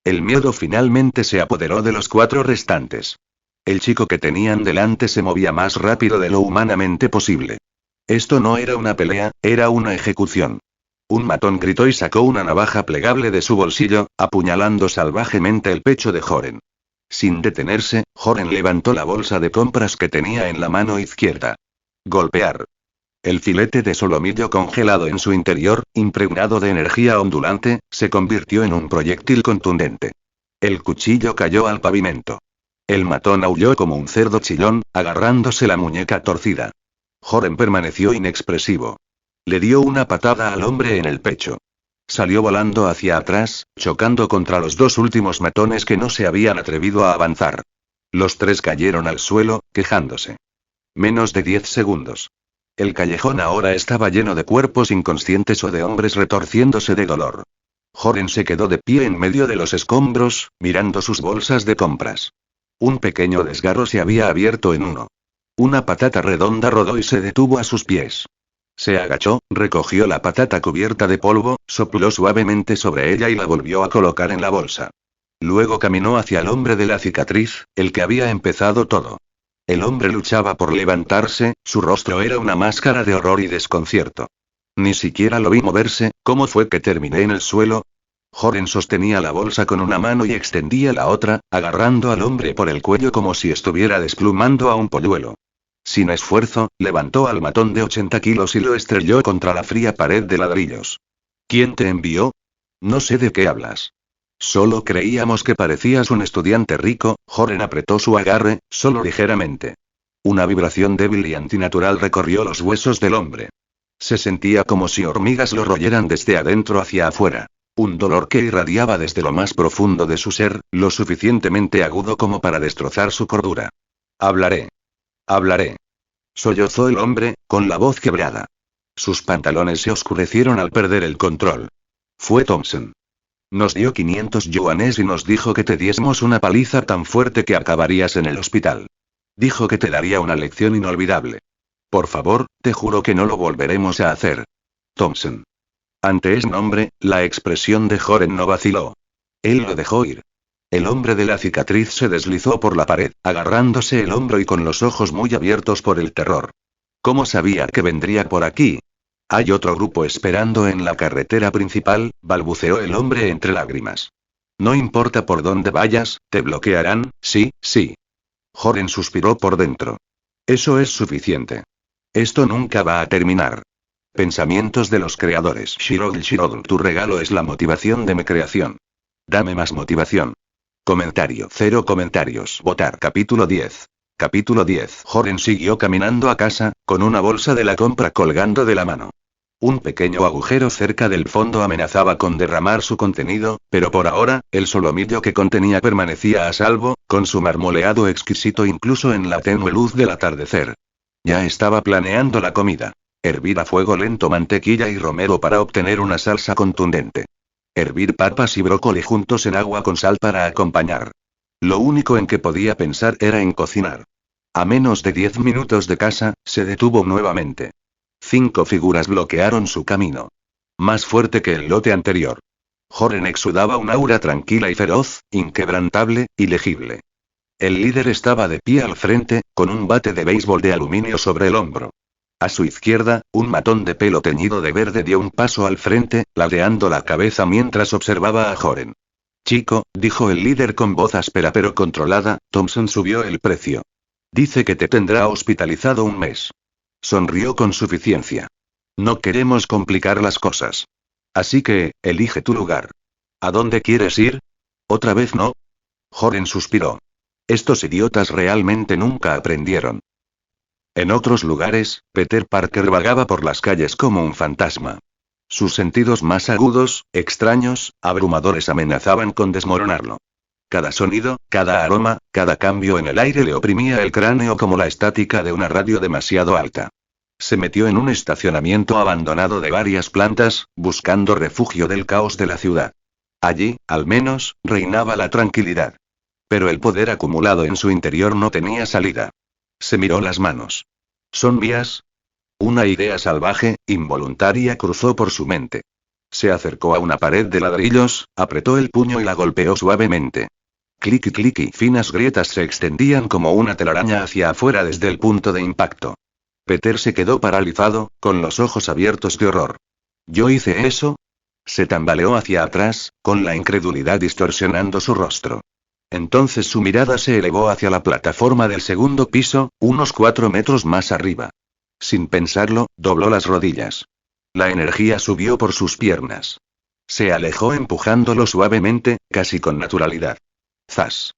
[SPEAKER 1] El miedo finalmente se apoderó de los 4 restantes. El chico que tenían delante se movía más rápido de lo humanamente posible. Esto no era una pelea, era una ejecución. Un matón gritó y sacó una navaja plegable de su bolsillo, apuñalando salvajemente el pecho de Joren. Sin detenerse, Joren levantó la bolsa de compras que tenía en la mano izquierda. Golpear. El filete de solomillo congelado en su interior, impregnado de energía ondulante, se convirtió en un proyectil contundente. El cuchillo cayó al pavimento. El matón aulló como un cerdo chillón, agarrándose la muñeca torcida. Joren permaneció inexpresivo. Le dio una patada al hombre en el pecho. Salió volando hacia atrás, chocando contra los 2 últimos matones que no se habían atrevido a avanzar. Los 3 cayeron al suelo, quejándose. Menos de 10 segundos. El callejón ahora estaba lleno de cuerpos inconscientes o de hombres retorciéndose de dolor. Joren se quedó de pie en medio de los escombros, mirando sus bolsas de compras. Un pequeño desgarro se había abierto en uno. Una patata redonda rodó y se detuvo a sus pies. Se agachó, recogió la patata cubierta de polvo, sopló suavemente sobre ella y la volvió a colocar en la bolsa. Luego caminó hacia el hombre de la cicatriz, el que había empezado todo. El hombre luchaba por levantarse, su rostro era una máscara de horror y desconcierto. Ni siquiera lo vi moverse, ¿cómo fue que terminé en el suelo? Joren sostenía la bolsa con una mano y extendía la otra, agarrando al hombre por el cuello como si estuviera desplumando a un polluelo. Sin esfuerzo, levantó al matón de 80 kilos y lo estrelló contra la fría pared de ladrillos. ¿Quién te envió? No sé de qué hablas. Solo creíamos que parecías un estudiante rico. Joren apretó su agarre, solo ligeramente. Una vibración débil y antinatural recorrió los huesos del hombre. Se sentía como si hormigas lo royeran desde adentro hacia afuera. Un dolor que irradiaba desde lo más profundo de su ser, lo suficientemente agudo como para destrozar su cordura. Hablaré. Hablaré. Sollozó el hombre, con la voz quebrada. Sus pantalones se oscurecieron al perder el control. Fue Thompson. Nos dio 500 yuanes y nos dijo que te diésemos una paliza tan fuerte que acabarías en el hospital. Dijo que te daría una lección inolvidable. Por favor, te juro que no lo volveremos a hacer. Thompson. Ante ese nombre, la expresión de Joren no vaciló. Él lo dejó ir. El hombre de la cicatriz se deslizó por la pared, agarrándose el hombro y con los ojos muy abiertos por el terror. ¿Cómo sabía que vendría por aquí? Hay otro grupo esperando en la carretera principal, balbuceó el hombre entre lágrimas. No importa por dónde vayas, te bloquearán, sí, sí. Joren suspiró por dentro. Eso es suficiente. Esto nunca va a terminar. Pensamientos de los creadores. Shirogl, tu regalo es la motivación de mi creación. Dame más motivación. Comentario. 0 comentarios. Votar. Capítulo 10. Capítulo 10. Joren siguió caminando a casa, con una bolsa de la compra colgando de la mano. Un pequeño agujero cerca del fondo amenazaba con derramar su contenido, pero por ahora, el solomillo que contenía permanecía a salvo, con su marmoleado exquisito incluso en la tenue luz del atardecer. Ya estaba planeando la comida. Hervir a fuego lento mantequilla y romero para obtener una salsa contundente. Hervir papas y brócoli juntos en agua con sal para acompañar. Lo único en que podía pensar era en cocinar. A menos de 10 minutos de casa, se detuvo nuevamente. 5 figuras bloquearon su camino. Más fuerte que el lote anterior. Joren exudaba un aura tranquila y feroz, inquebrantable, ilegible. El líder estaba de pie al frente, con un bate de béisbol de aluminio sobre el hombro. A su izquierda, un matón de pelo teñido de verde dio un paso al frente, ladeando la cabeza mientras observaba a Joren. Chico, dijo el líder con voz áspera pero controlada, Thompson subió el precio. Dice que te tendrá hospitalizado un mes. Sonrió con suficiencia. No queremos complicar las cosas. Así que, elige tu lugar. ¿A dónde quieres ir? ¿Otra vez no? Joren suspiró. Estos idiotas realmente nunca aprendieron. En otros lugares, Peter Parker vagaba por las calles como un fantasma. Sus sentidos más agudos, extraños, abrumadores amenazaban con desmoronarlo. Cada sonido, cada aroma, cada cambio en el aire le oprimía el cráneo como la estática de una radio demasiado alta. Se metió en un estacionamiento abandonado de varias plantas, buscando refugio del caos de la ciudad. Allí, al menos, reinaba la tranquilidad. Pero el poder acumulado en su interior no tenía salida. Se miró las manos. ¿Son mías? Una idea salvaje, involuntaria cruzó por su mente. Se acercó a una pared de ladrillos, apretó el puño y la golpeó suavemente. Clic y clic y finas grietas se extendían como una telaraña hacia afuera desde el punto de impacto. Peter se quedó paralizado, con los ojos abiertos de horror. ¿Yo hice eso? Se tambaleó hacia atrás, con la incredulidad distorsionando su rostro. Entonces su mirada se elevó hacia la plataforma del segundo piso, unos 4 metros más arriba. Sin pensarlo, dobló las rodillas. La energía subió por sus piernas. Se alejó empujándolo suavemente, casi con naturalidad. ¡Zas!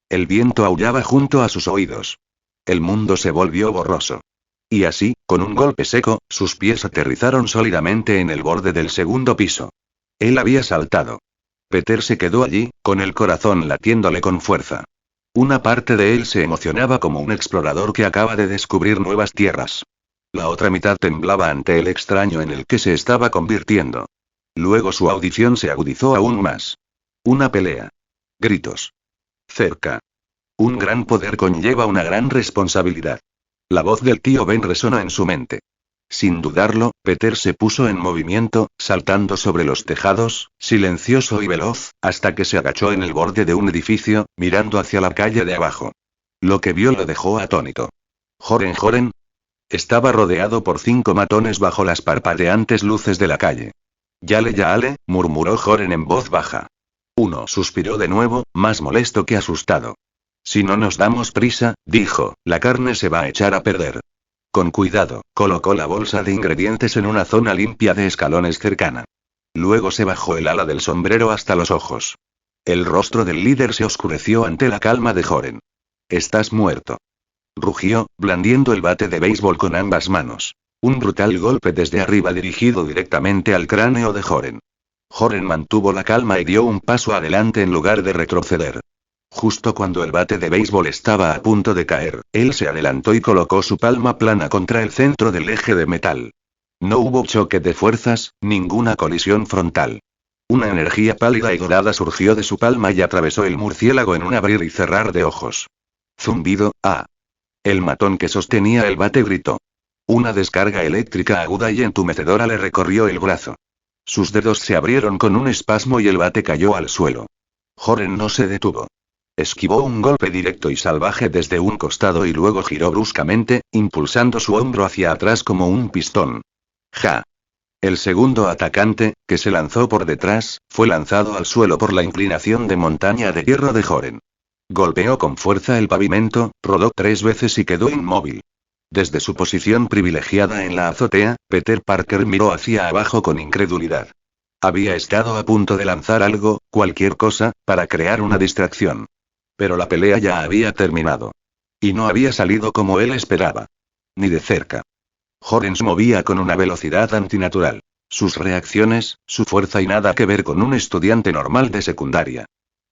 [SPEAKER 1] El viento aullaba junto a sus oídos. El mundo se volvió borroso. Y así, con un golpe seco, sus pies aterrizaron sólidamente en el borde del segundo piso. Él había saltado. Peter se quedó allí, con el corazón latiéndole con fuerza. Una parte de él se emocionaba como un explorador que acaba de descubrir nuevas tierras. La otra mitad temblaba ante el extraño en el que se estaba convirtiendo. Luego su audición se agudizó aún más. Una pelea. Gritos. Cerca. Un gran poder conlleva una gran responsabilidad. La voz del tío Ben resonó en su mente. Sin dudarlo, Peter se puso en movimiento, saltando sobre los tejados, silencioso y veloz, hasta que se agachó en el borde de un edificio, mirando hacia la calle de abajo. Lo que vio lo dejó atónito. Joren. Estaba rodeado por 5 matones bajo las parpadeantes luces de la calle. Yale, murmuró Joren en voz baja. Uno suspiró de nuevo, más molesto que asustado. Si no nos damos prisa, dijo, la carne se va a echar a perder. Con cuidado, colocó la bolsa de ingredientes en una zona limpia de escalones cercana. Luego se bajó el ala del sombrero hasta los ojos. El rostro del líder se oscureció ante la calma de Joren. Estás muerto. Rugió, blandiendo el bate de béisbol con ambas manos. Un brutal golpe desde arriba dirigido directamente al cráneo de Joren. Joren mantuvo la calma y dio un paso adelante en lugar de retroceder. Justo cuando el bate de béisbol estaba a punto de caer, él se adelantó y colocó su palma plana contra el centro del eje de metal. No hubo choque de fuerzas, ninguna colisión frontal. Una energía pálida y dorada surgió de su palma y atravesó el murciélago en un abrir y cerrar de ojos. Zumbido, ¡ah! El matón que sostenía el bate gritó. Una descarga eléctrica aguda y entumecedora le recorrió el brazo. Sus dedos se abrieron con un espasmo y el bate cayó al suelo. Joren no se detuvo. Esquivó un golpe directo y salvaje desde un costado y luego giró bruscamente, impulsando su hombro hacia atrás como un pistón. ¡Ja! El segundo atacante, que se lanzó por detrás, fue lanzado al suelo por la inclinación de montaña de hierro de Joren. Golpeó con fuerza el pavimento, rodó 3 veces y quedó inmóvil. Desde su posición privilegiada en la azotea, Peter Parker miró hacia abajo con incredulidad. Había estado a punto de lanzar algo, cualquier cosa, para crear una distracción. Pero la pelea ya había terminado. Y no había salido como él esperaba. Ni de cerca. Joren se movía con una velocidad antinatural. Sus reacciones, su fuerza y nada que ver con un estudiante normal de secundaria.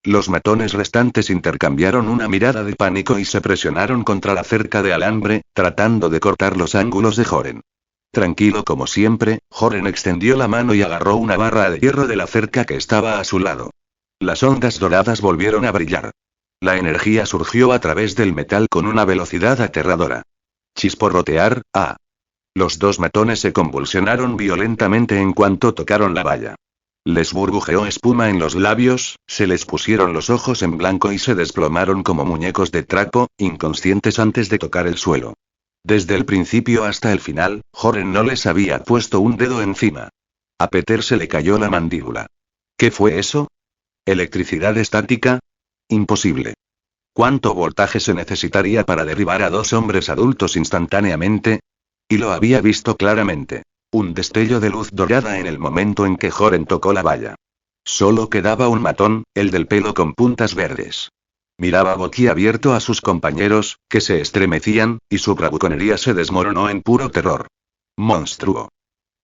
[SPEAKER 1] Los matones restantes intercambiaron una mirada de pánico y se presionaron contra la cerca de alambre, tratando de cortar los ángulos de Joren. Tranquilo como siempre, Joren extendió la mano y agarró una barra de hierro de la cerca que estaba a su lado. Las ondas doradas volvieron a brillar. La energía surgió a través del metal con una velocidad aterradora. Chisporrotear, ¡ah! Los dos matones se convulsionaron violentamente en cuanto tocaron la valla. Les burbujeó espuma en los labios, se les pusieron los ojos en blanco y se desplomaron como muñecos de trapo, inconscientes antes de tocar el suelo. Desde el principio hasta el final, Joren no les había puesto un dedo encima. A Peter se le cayó la mandíbula. ¿Qué fue eso? ¿Electricidad estática? Imposible. ¿Cuánto voltaje se necesitaría para derribar a 2 hombres adultos instantáneamente? Y lo había visto claramente. Un destello de luz dorada en el momento en que Joren tocó la valla. Solo quedaba un matón, el del pelo con puntas verdes. Miraba boquiabierto a sus compañeros, que se estremecían, y su bravuconería se desmoronó en puro terror. ¡Monstruo!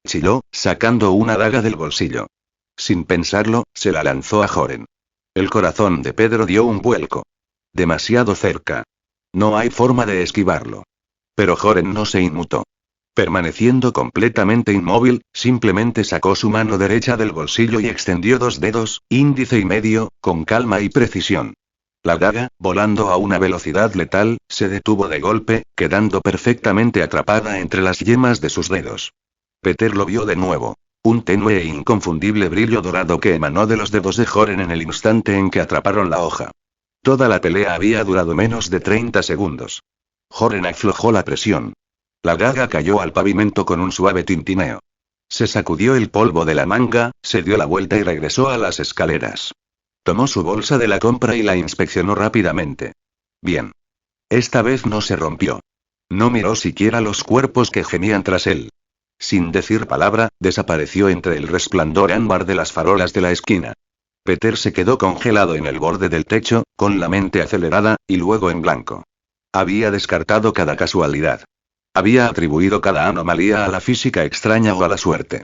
[SPEAKER 1] Chilló, sacando una daga del bolsillo. Sin pensarlo, se la lanzó a Joren. El corazón de Pedro dio un vuelco. Demasiado cerca. No hay forma de esquivarlo. Pero Joren no se inmutó. Permaneciendo completamente inmóvil, simplemente sacó su mano derecha del bolsillo y extendió 2 dedos, índice y medio, con calma y precisión. La daga, volando a una velocidad letal, se detuvo de golpe, quedando perfectamente atrapada entre las yemas de sus dedos. Peter lo vio de nuevo. Un tenue e inconfundible brillo dorado que emanó de los dedos de Joren en el instante en que atraparon la hoja. Toda la pelea había durado menos de 30 segundos. Joren aflojó la presión. La daga cayó al pavimento con un suave tintineo. Se sacudió el polvo de la manga, se dio la vuelta y regresó a las escaleras. Tomó su bolsa de la compra y la inspeccionó rápidamente. Bien. Esta vez no se rompió. No miró siquiera los cuerpos que gemían tras él. Sin decir palabra, desapareció entre el resplandor ámbar de las farolas de la esquina. Peter se quedó congelado en el borde del techo, con la mente acelerada, y luego en blanco. Había descartado cada casualidad. Había atribuido cada anomalía a la física extraña o a la suerte.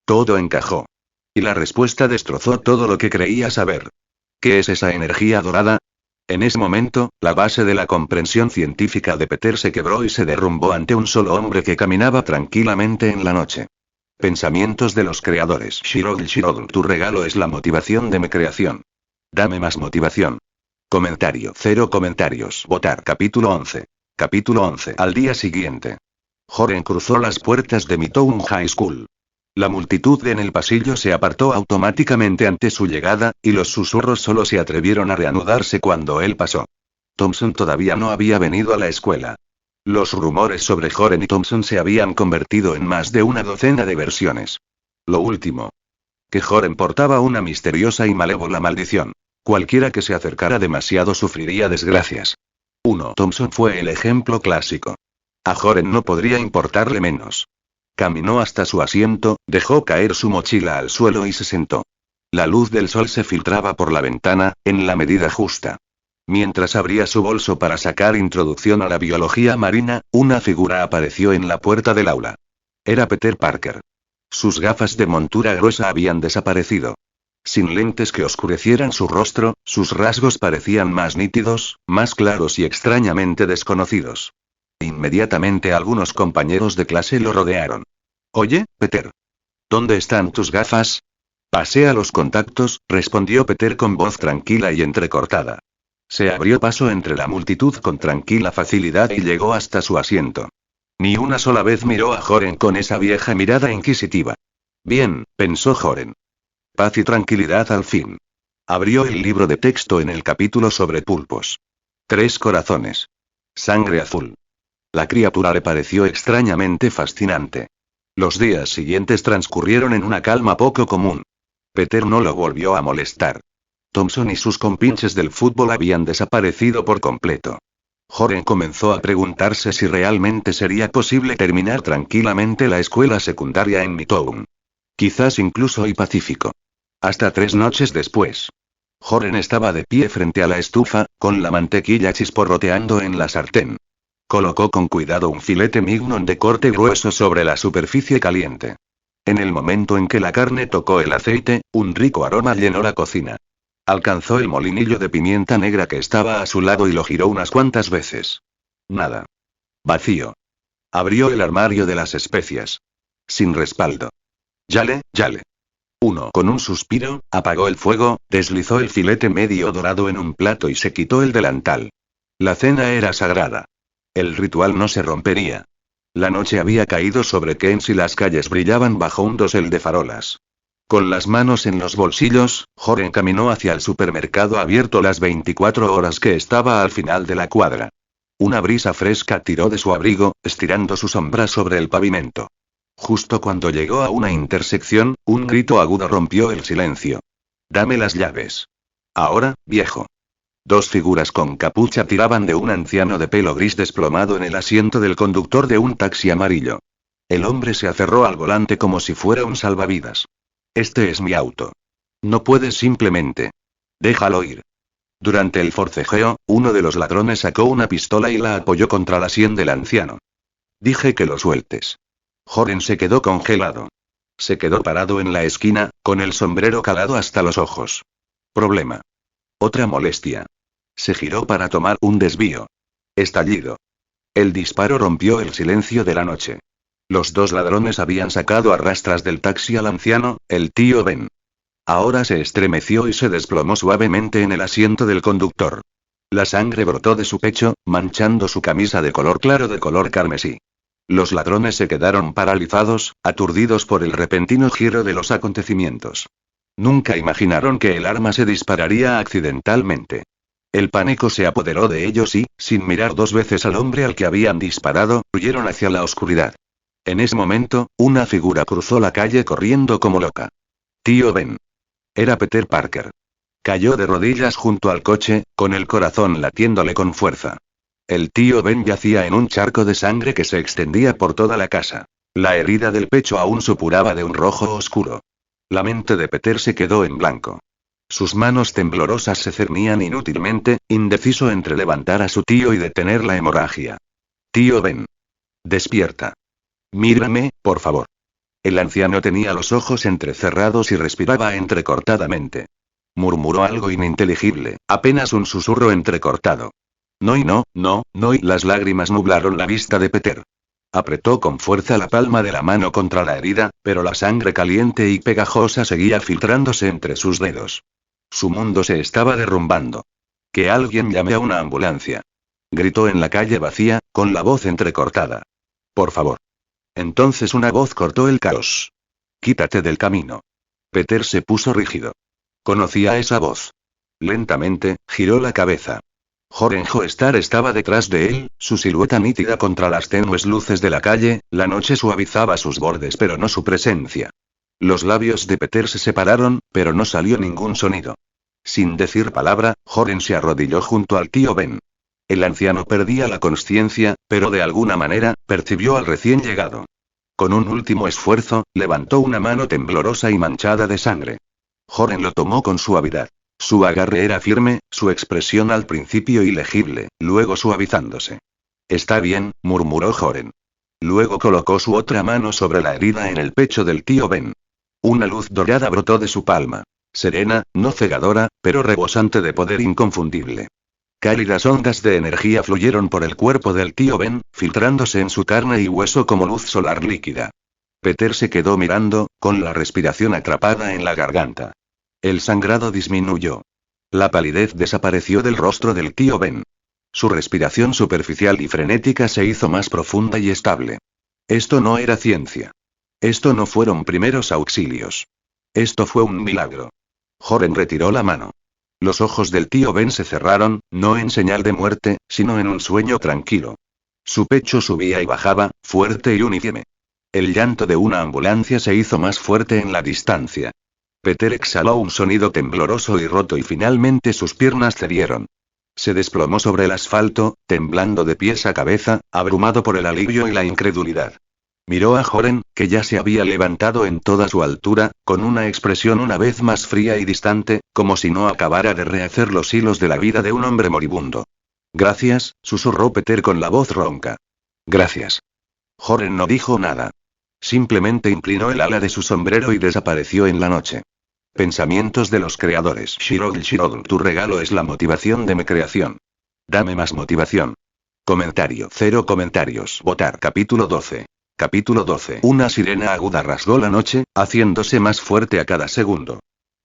[SPEAKER 1] Todo encajó. Y la respuesta destrozó todo lo que creía saber. ¿Qué es esa energía dorada? En ese momento, la base de la comprensión científica de Peter se quebró y se derrumbó ante un solo hombre que caminaba tranquilamente en la noche. Pensamientos de los creadores. Shirogl, tu regalo es la motivación de mi creación. Dame más motivación. Comentario. 0 comentarios. Votar. Capítulo 11. Capítulo 11. Al día siguiente. Joren cruzó las puertas de Midtown High School. La multitud en el pasillo se apartó automáticamente ante su llegada, y los susurros solo se atrevieron a reanudarse cuando él pasó. Thompson todavía no había venido a la escuela. Los rumores sobre Joren y Thompson se habían convertido en más de una docena de versiones. Lo último. Que Joren portaba una misteriosa y malévola maldición. Cualquiera que se acercara demasiado sufriría desgracias. 1. Thompson fue el ejemplo clásico. A Joren no podría importarle menos. Caminó hasta su asiento, dejó caer su mochila al suelo y se sentó. La luz del sol se filtraba por la ventana, en la medida justa. Mientras abría su bolso para sacar Introducción a la Biología Marina, una figura apareció en la puerta del aula. Era Peter Parker. Sus gafas de montura gruesa habían desaparecido. Sin lentes que oscurecieran su rostro, sus rasgos parecían más nítidos, más claros y extrañamente desconocidos. Inmediatamente algunos compañeros de clase lo rodearon. «Oye, Peter. ¿Dónde están tus gafas?» «Pasé a los contactos», respondió Peter con voz tranquila y entrecortada. Se abrió paso entre la multitud con tranquila facilidad y llegó hasta su asiento. Ni una sola vez miró a Joren con esa vieja mirada inquisitiva. Bien, pensó Joren. Paz y tranquilidad al fin. Abrió el libro de texto en el capítulo sobre pulpos. 3 corazones. Sangre azul. La criatura le pareció extrañamente fascinante. Los días siguientes transcurrieron en una calma poco común. Peter no lo volvió a molestar. Thompson y sus compinches del fútbol habían desaparecido por completo. Joren comenzó a preguntarse si realmente sería posible terminar tranquilamente la escuela secundaria en Midtown. Quizás incluso y pacífico. Hasta 3 noches después. Joren estaba de pie frente a la estufa, con la mantequilla chisporroteando en la sartén. Colocó con cuidado un filete mignon de corte grueso sobre la superficie caliente. En el momento en que la carne tocó el aceite, un rico aroma llenó la cocina. Alcanzó el molinillo de pimienta negra que estaba a su lado y lo giró unas cuantas veces. Nada. Vacío. Abrió el armario de las especias. Sin respaldo. Yale. 1. Con un suspiro, apagó el fuego, deslizó el filete medio dorado en un plato y se quitó el delantal. La cena era sagrada. El ritual no se rompería. La noche había caído sobre Keynes y las calles brillaban bajo un dosel de farolas. Con las manos en los bolsillos, Joren caminó hacia el supermercado abierto las 24 horas que estaba al final de la cuadra. Una brisa fresca tiró de su abrigo, estirando su sombra sobre el pavimento. Justo cuando llegó a una intersección, un grito agudo rompió el silencio. «Dame las llaves. Ahora, viejo». 2 figuras con capucha tiraban de un anciano de pelo gris desplomado en el asiento del conductor de un taxi amarillo. El hombre se aferró al volante como si fuera un salvavidas. «Este es mi auto. No puedes simplemente. Déjalo ir». Durante el forcejeo, uno de los ladrones sacó una pistola y la apoyó contra la sien del anciano. «Dije que lo sueltes». Joren se quedó congelado. Se quedó parado en la esquina, con el sombrero calado hasta los ojos. Problema. Otra molestia. Se giró para tomar un desvío. Estallido. El disparo rompió el silencio de la noche. Los 2 ladrones habían sacado a rastras del taxi al anciano, el tío Ben. Ahora se estremeció y se desplomó suavemente en el asiento del conductor. La sangre brotó de su pecho, manchando su camisa de color claro de color carmesí. Los ladrones se quedaron paralizados, aturdidos por el repentino giro de los acontecimientos. Nunca imaginaron que el arma se dispararía accidentalmente. El pánico se apoderó de ellos y, sin mirar 2 veces al hombre al que habían disparado, huyeron hacia la oscuridad. En ese momento, una figura cruzó la calle corriendo como loca. Tío Ben. Era Peter Parker. Cayó de rodillas junto al coche, con el corazón latiéndole con fuerza. El tío Ben yacía en un charco de sangre que se extendía por toda la casa. La herida del pecho aún supuraba de un rojo oscuro. La mente de Peter se quedó en blanco. Sus manos temblorosas se cernían inútilmente, indeciso entre levantar a su tío y detener la hemorragia. Tío Ben. Despierta. Mírame, por favor. El anciano tenía los ojos entrecerrados y respiraba entrecortadamente. Murmuró algo ininteligible, apenas un susurro entrecortado. No y las lágrimas nublaron la vista de Peter. Apretó con fuerza la palma de la mano contra la herida, pero la sangre caliente y pegajosa seguía filtrándose entre sus dedos. Su mundo se estaba derrumbando. Que alguien llame a una ambulancia. Gritó en la calle vacía, con la voz entrecortada. Por favor. Entonces una voz cortó el caos. Quítate del camino. Peter se puso rígido. Conocía esa voz. Lentamente, giró la cabeza. Joren Joestar estaba detrás de él, su silueta nítida contra las tenues luces de la calle, la noche suavizaba sus bordes pero no su presencia. Los labios de Peter se separaron, pero no salió ningún sonido. Sin decir palabra, Joren se arrodilló junto al tío Ben. El anciano perdía la consciencia, pero de alguna manera, percibió al recién llegado. Con un último esfuerzo, levantó una mano temblorosa y manchada de sangre. Joren lo tomó con suavidad. Su agarre era firme, su expresión al principio ilegible, luego suavizándose. Está bien, murmuró Joren. Luego colocó su otra mano sobre la herida en el pecho del tío Ben. Una luz dorada brotó de su palma. Serena, no cegadora, pero rebosante de poder inconfundible. Cálidas ondas de energía fluyeron por el cuerpo del tío Ben, filtrándose en su carne y hueso como luz solar líquida. Peter se quedó mirando, con la respiración atrapada en la garganta. El sangrado disminuyó. La palidez desapareció del rostro del tío Ben. Su respiración superficial y frenética se hizo más profunda y estable. Esto no era ciencia. Esto no fueron primeros auxilios. Esto fue un milagro. Joren retiró la mano. Los ojos del tío Ben se cerraron, no en señal de muerte, sino en un sueño tranquilo. Su pecho subía y bajaba, fuerte y uniforme. El llanto de una ambulancia se hizo más fuerte en la distancia. Peter exhaló un sonido tembloroso y roto y finalmente sus piernas cedieron. Se desplomó sobre el asfalto, temblando de pies a cabeza, abrumado por el alivio y la incredulidad. Miró a Joren, que ya se había levantado en toda su altura, con una expresión una vez más fría y distante, como si no acabara de rehacer los hilos de la vida de un hombre moribundo. Gracias, susurró Peter con la voz ronca. Gracias. Joren no dijo nada. Simplemente inclinó el ala de su sombrero y desapareció en la noche. Pensamientos de los creadores. Shirogl, tu regalo es la motivación de mi creación. Dame más motivación. Comentario. 0 comentarios. Votar. Capítulo 12. Capítulo 12. Una sirena aguda rasgó la noche, haciéndose más fuerte a cada segundo.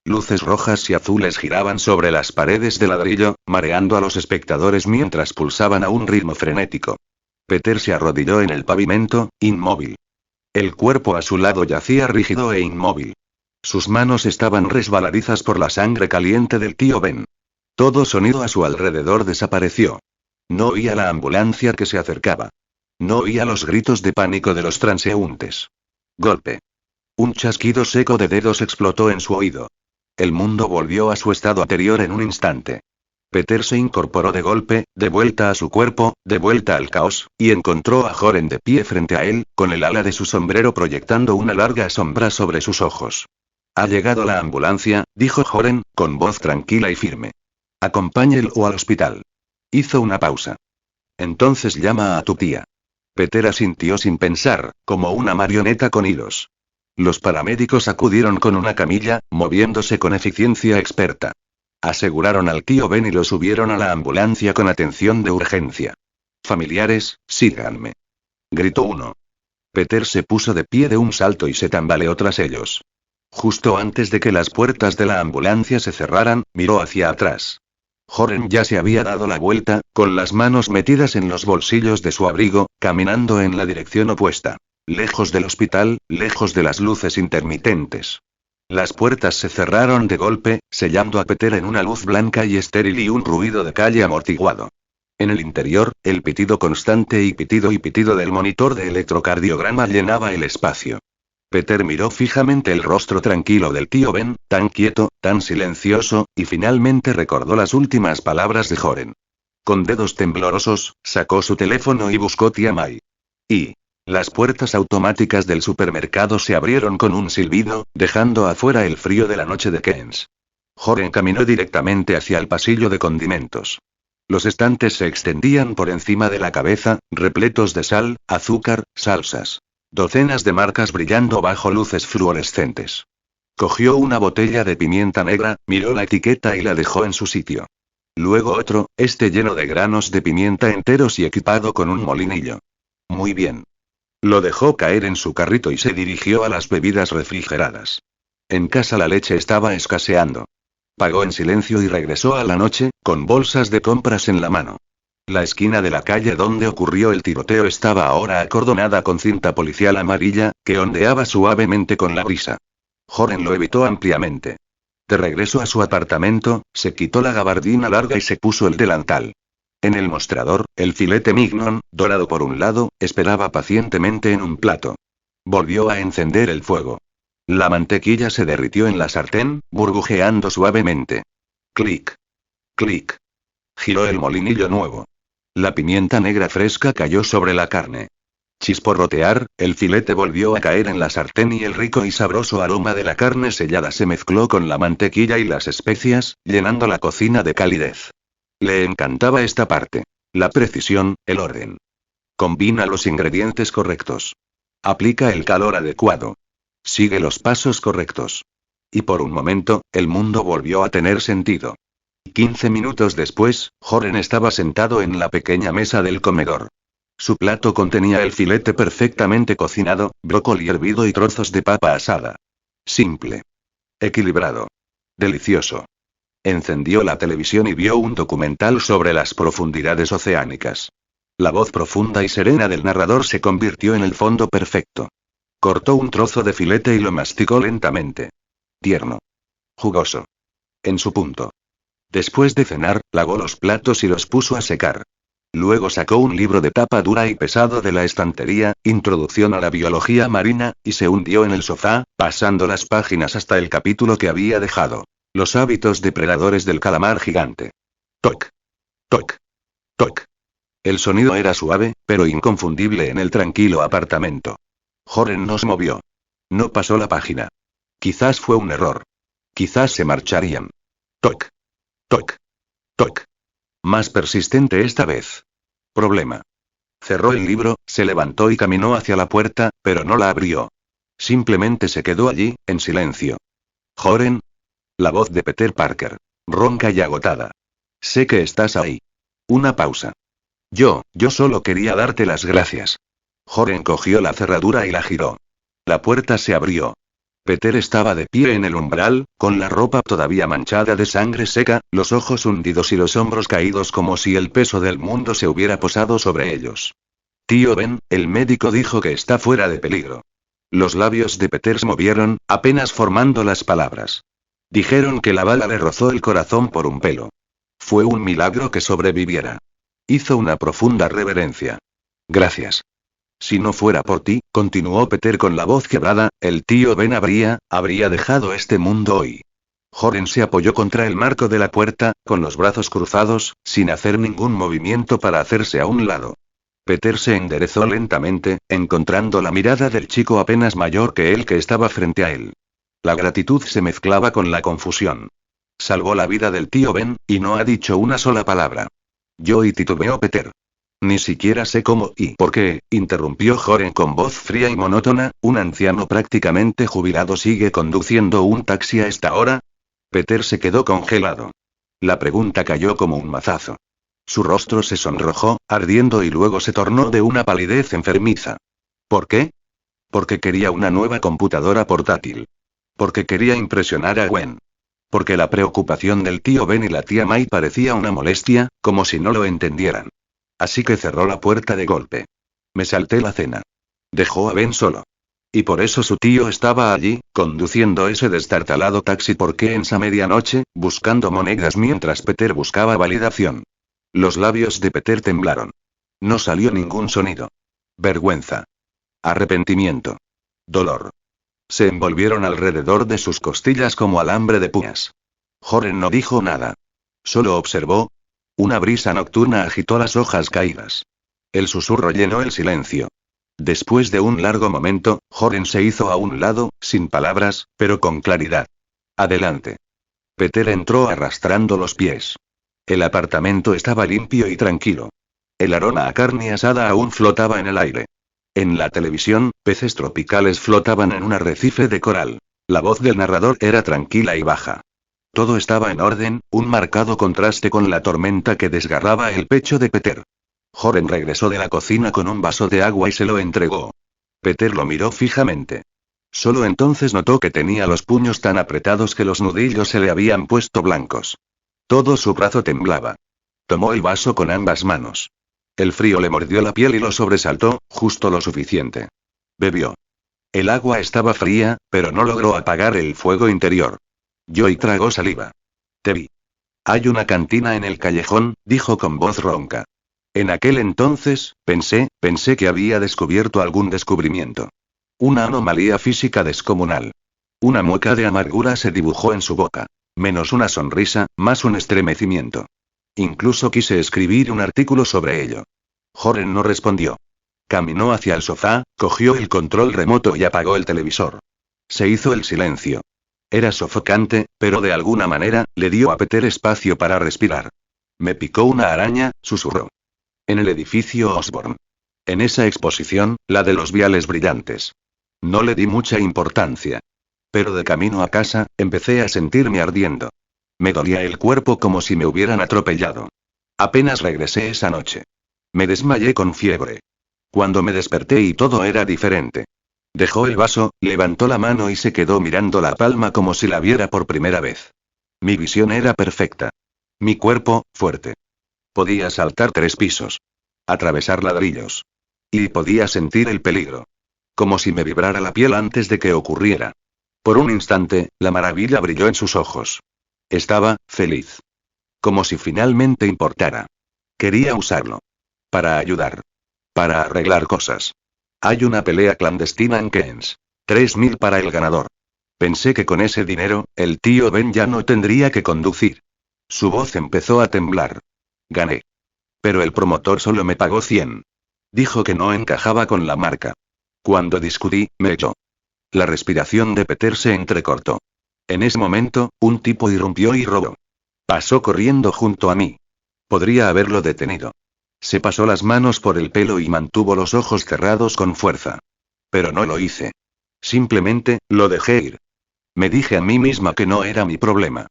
[SPEAKER 1] Luces rojas y azules giraban sobre las paredes de ladrillo, mareando a los espectadores mientras pulsaban a un ritmo frenético. Peter se arrodilló en el pavimento, inmóvil. El cuerpo a su lado yacía rígido e inmóvil. Sus manos estaban resbaladizas por la sangre caliente del tío Ben. Todo sonido a su alrededor desapareció. No oía la ambulancia que se acercaba. No oía los gritos de pánico de los transeúntes. Golpe. Un chasquido seco de dedos explotó en su oído. El mundo volvió a su estado anterior en un instante. Peter se incorporó de golpe, de vuelta a su cuerpo, de vuelta al caos, y encontró a Joren de pie frente a él, con el ala de su sombrero proyectando una larga sombra sobre sus ojos. Ha llegado la ambulancia, dijo Joren, con voz tranquila y firme. Acompáñelo al hospital. Hizo una pausa. Entonces llama a tu tía. Peter asintió sin pensar, como una marioneta con hilos. Los paramédicos acudieron con una camilla, moviéndose con eficiencia experta. Aseguraron al tío Ben y lo subieron a la ambulancia con atención de urgencia. Familiares, síganme. Gritó uno. Peter se puso de pie de un salto y se tambaleó tras ellos. Justo antes de que las puertas de la ambulancia se cerraran, miró hacia atrás. Joren ya se había dado la vuelta, con las manos metidas en los bolsillos de su abrigo, caminando en la dirección opuesta. Lejos del hospital, lejos de las luces intermitentes. Las puertas se cerraron de golpe, sellando a Peter en una luz blanca y estéril y un ruido de calle amortiguado. En el interior, el pitido constante y pitido del monitor de electrocardiograma llenaba el espacio. Peter miró fijamente el rostro tranquilo del tío Ben, tan quieto, tan silencioso, y finalmente recordó las últimas palabras de Joren. Con dedos temblorosos, sacó su teléfono y buscó tía May. Y las puertas automáticas del supermercado se abrieron con un silbido, dejando afuera el frío de la noche de Keynes. Joren caminó directamente hacia el pasillo de condimentos. Los estantes se extendían por encima de la cabeza, repletos de sal, azúcar, salsas. Docenas de marcas brillando bajo luces fluorescentes. Cogió una botella de pimienta negra, miró la etiqueta y la dejó en su sitio. Luego otro, este lleno de granos de pimienta enteros y equipado con un molinillo. Muy bien. Lo dejó caer en su carrito y se dirigió a las bebidas refrigeradas. En casa la leche estaba escaseando. Pagó en silencio y regresó a la noche, con bolsas de compras en la mano. La esquina de la calle donde ocurrió el tiroteo estaba ahora acordonada con cinta policial amarilla, que ondeaba suavemente con la brisa. Joren lo evitó ampliamente. De regreso a su apartamento, se quitó la gabardina larga y se puso el delantal. En el mostrador, el filete mignon, dorado por un lado, esperaba pacientemente en un plato. Volvió a encender el fuego. La mantequilla se derritió en la sartén, burbujeando suavemente. Clic. Clic. Giró el molinillo nuevo. La pimienta negra fresca cayó sobre la carne. Chisporrotear, el filete volvió a caer en la sartén y el rico y sabroso aroma de la carne sellada se mezcló con la mantequilla y las especias, llenando la cocina de calidez. Le encantaba esta parte. La precisión, el orden. Combina los ingredientes correctos. Aplica el calor adecuado. Sigue los pasos correctos. Y por un momento, el mundo volvió a tener sentido. 15 minutos después, Joren estaba sentado en la pequeña mesa del comedor. Su plato contenía el filete perfectamente cocinado, brócoli hervido y trozos de papa asada. Simple. Equilibrado. Delicioso. Encendió la televisión y vio un documental sobre las profundidades oceánicas. La voz profunda y serena del narrador se convirtió en el fondo perfecto. Cortó un trozo de filete y lo masticó lentamente. Tierno. Jugoso. En su punto. Después de cenar, lavó los platos y los puso a secar. Luego sacó un libro de tapa dura y pesado de la estantería, Introducción a la Biología Marina, y se hundió en el sofá, pasando las páginas hasta el capítulo que había dejado. Los hábitos depredadores del calamar gigante. Toc. Toc. Toc. El sonido era suave, pero inconfundible en el tranquilo apartamento. Joren no se movió. No pasó la página. Quizás fue un error. Quizás se marcharían. Toc. Toc. Toc. Más persistente esta vez. Problema. Cerró el libro, se levantó y caminó hacia la puerta, pero no la abrió. Simplemente se quedó allí, en silencio. Joren. La voz de Peter Parker. Ronca y agotada. Sé que estás ahí. Una pausa. Yo solo quería darte las gracias. Joren cogió la cerradura y la giró. La puerta se abrió. Peter estaba de pie en el umbral, con la ropa todavía manchada de sangre seca, los ojos hundidos y los hombros caídos como si el peso del mundo se hubiera posado sobre ellos. Tío Ben, el médico dijo que está fuera de peligro. Los labios de Peter se movieron, apenas formando las palabras. Dijeron que la bala le rozó el corazón por un pelo. Fue un milagro que sobreviviera. Hizo una profunda reverencia. Gracias. Si no fuera por ti, continuó Peter con la voz quebrada, el tío Ben habría dejado este mundo hoy. Joren se apoyó contra el marco de la puerta, con los brazos cruzados, sin hacer ningún movimiento para hacerse a un lado. Peter se enderezó lentamente, encontrando la mirada del chico apenas mayor que él que estaba frente a él. La gratitud se mezclaba con la confusión. Salvó la vida del tío Ben, y no ha dicho una sola palabra. Yo y titubeó Peter. Ni siquiera sé cómo y por qué, interrumpió Joren con voz fría y monótona, ¿un anciano prácticamente jubilado sigue conduciendo un taxi a esta hora? Peter se quedó congelado. La pregunta cayó como un mazazo. Su rostro se sonrojó, ardiendo y luego se tornó de una palidez enfermiza. ¿Por qué? Porque quería una nueva computadora portátil. Porque quería impresionar a Gwen. Porque la preocupación del tío Ben y la tía May parecía una molestia, como si no lo entendieran. Así que cerró la puerta de golpe. Me salté la cena. Dejó a Ben solo. Y por eso su tío estaba allí, conduciendo ese destartalado taxi porque en esa medianoche, buscando monedas mientras Peter buscaba validación. Los labios de Peter temblaron. No salió ningún sonido. Vergüenza. Arrepentimiento. Dolor. Se envolvieron alrededor de sus costillas como alambre de púas. Joren no dijo nada. Solo observó. Una brisa nocturna agitó las hojas caídas. El susurro llenó el silencio. Después de un largo momento, Joren se hizo a un lado, sin palabras, pero con claridad. Adelante. Peter entró arrastrando los pies. El apartamento estaba limpio y tranquilo. El aroma a carne asada aún flotaba en el aire. En la televisión, peces tropicales flotaban en un arrecife de coral. La voz del narrador era tranquila y baja. Todo estaba en orden, un marcado contraste con la tormenta que desgarraba el pecho de Peter. Joren regresó de la cocina con un vaso de agua y se lo entregó. Peter lo miró fijamente. Solo entonces notó que tenía los puños tan apretados que los nudillos se le habían puesto blancos. Todo su brazo temblaba. Tomó el vaso con ambas manos. El frío le mordió la piel y lo sobresaltó, justo lo suficiente. Bebió. El agua estaba fría, pero no logró apagar el fuego interior. Joey tragó saliva. Te vi. Hay una cantina en el callejón, dijo con voz ronca. En aquel entonces, pensé que había descubierto algún descubrimiento. Una anomalía física descomunal. Una mueca de amargura se dibujó en su boca. Menos una sonrisa, más un estremecimiento. Incluso quise escribir un artículo sobre ello. Joren no respondió. Caminó hacia el sofá, cogió el control remoto y apagó el televisor. Se hizo el silencio. Era sofocante, pero de alguna manera, le dio a Peter espacio para respirar. Me picó una araña, susurró. En el edificio Osborn. En esa exposición, la de los viales brillantes. No le di mucha importancia. Pero de camino a casa, empecé a sentirme ardiendo. Me dolía el cuerpo como si me hubieran atropellado. Apenas regresé esa noche. Me desmayé con fiebre. Cuando me desperté y todo era diferente. Dejó el vaso, levantó la mano y se quedó mirando la palma como si la viera por primera vez. Mi visión era perfecta. Mi cuerpo, fuerte. Podía saltar 3 pisos. Atravesar ladrillos. Y podía sentir el peligro. Como si me vibrara la piel antes de que ocurriera. Por un instante, la maravilla brilló en sus ojos. Estaba feliz. Como si finalmente importara. Quería usarlo. Para ayudar. Para arreglar cosas. Hay una pelea clandestina en Keynes. 3.000 para el ganador. Pensé que con ese dinero, el tío Ben ya no tendría que conducir. Su voz empezó a temblar. Gané. Pero el promotor solo me pagó 100. Dijo que no encajaba con la marca. Cuando discutí, me echó. La respiración de Peter se entrecortó. En ese momento, un tipo irrumpió y robó. Pasó corriendo junto a mí. Podría haberlo detenido. Se pasó las manos por el pelo y mantuvo los ojos cerrados con fuerza. Pero no lo hice. Simplemente, lo dejé ir. Me dije a mí misma que no era mi problema.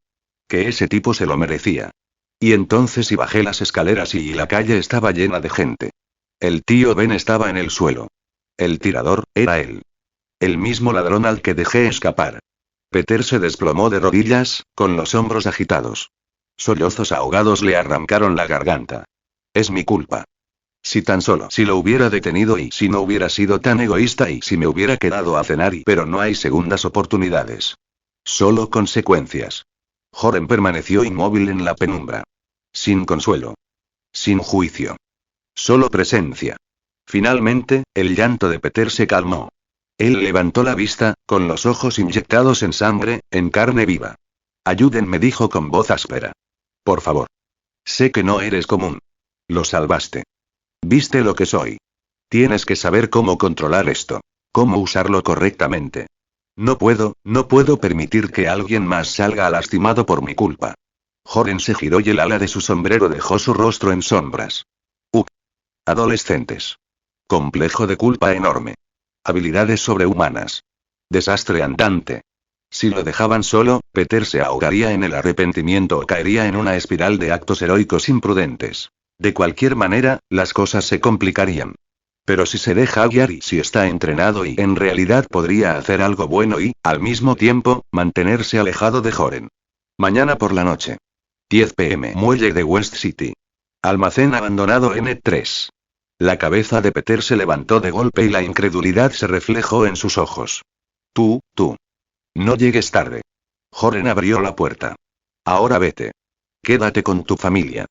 [SPEAKER 1] Que ese tipo se lo merecía. Y entonces bajé las escaleras y la calle estaba llena de gente. El tío Ben estaba en el suelo. El tirador, era él. El mismo ladrón al que dejé escapar. Peter se desplomó de rodillas, con los hombros agitados. Sollozos ahogados le arrancaron la garganta. Es mi culpa. Si tan solo si lo hubiera detenido y si no hubiera sido tan egoísta y si me hubiera quedado a cenar pero no hay segundas oportunidades. Solo consecuencias. Joren permaneció inmóvil en la penumbra. Sin consuelo. Sin juicio. Solo presencia. Finalmente, el llanto de Peter se calmó. Él levantó la vista, con los ojos inyectados en sangre, en carne viva. Ayúdenme, dijo con voz áspera. Por favor. Sé que no eres común. Lo salvaste. Viste lo que soy. Tienes que saber cómo controlar esto. Cómo usarlo correctamente. No puedo permitir que alguien más salga lastimado por mi culpa. Joren se giró y el ala de su sombrero dejó su rostro en sombras. Adolescentes. Complejo de culpa enorme. Habilidades sobrehumanas. Desastre andante. Si lo dejaban solo, Peter se ahogaría en el arrepentimiento o caería en una espiral de actos heroicos imprudentes. De cualquier manera, las cosas se complicarían. Pero si se deja guiar y si está entrenado y en realidad podría hacer algo bueno y, al mismo tiempo, mantenerse alejado de Joren. Mañana por la noche. 10 p.m. Muelle de West City. Almacén abandonado N3. La cabeza de Peter se levantó de golpe y la incredulidad se reflejó en sus ojos. Tú. No llegues tarde. Joren abrió la puerta. Ahora vete. Quédate con tu familia.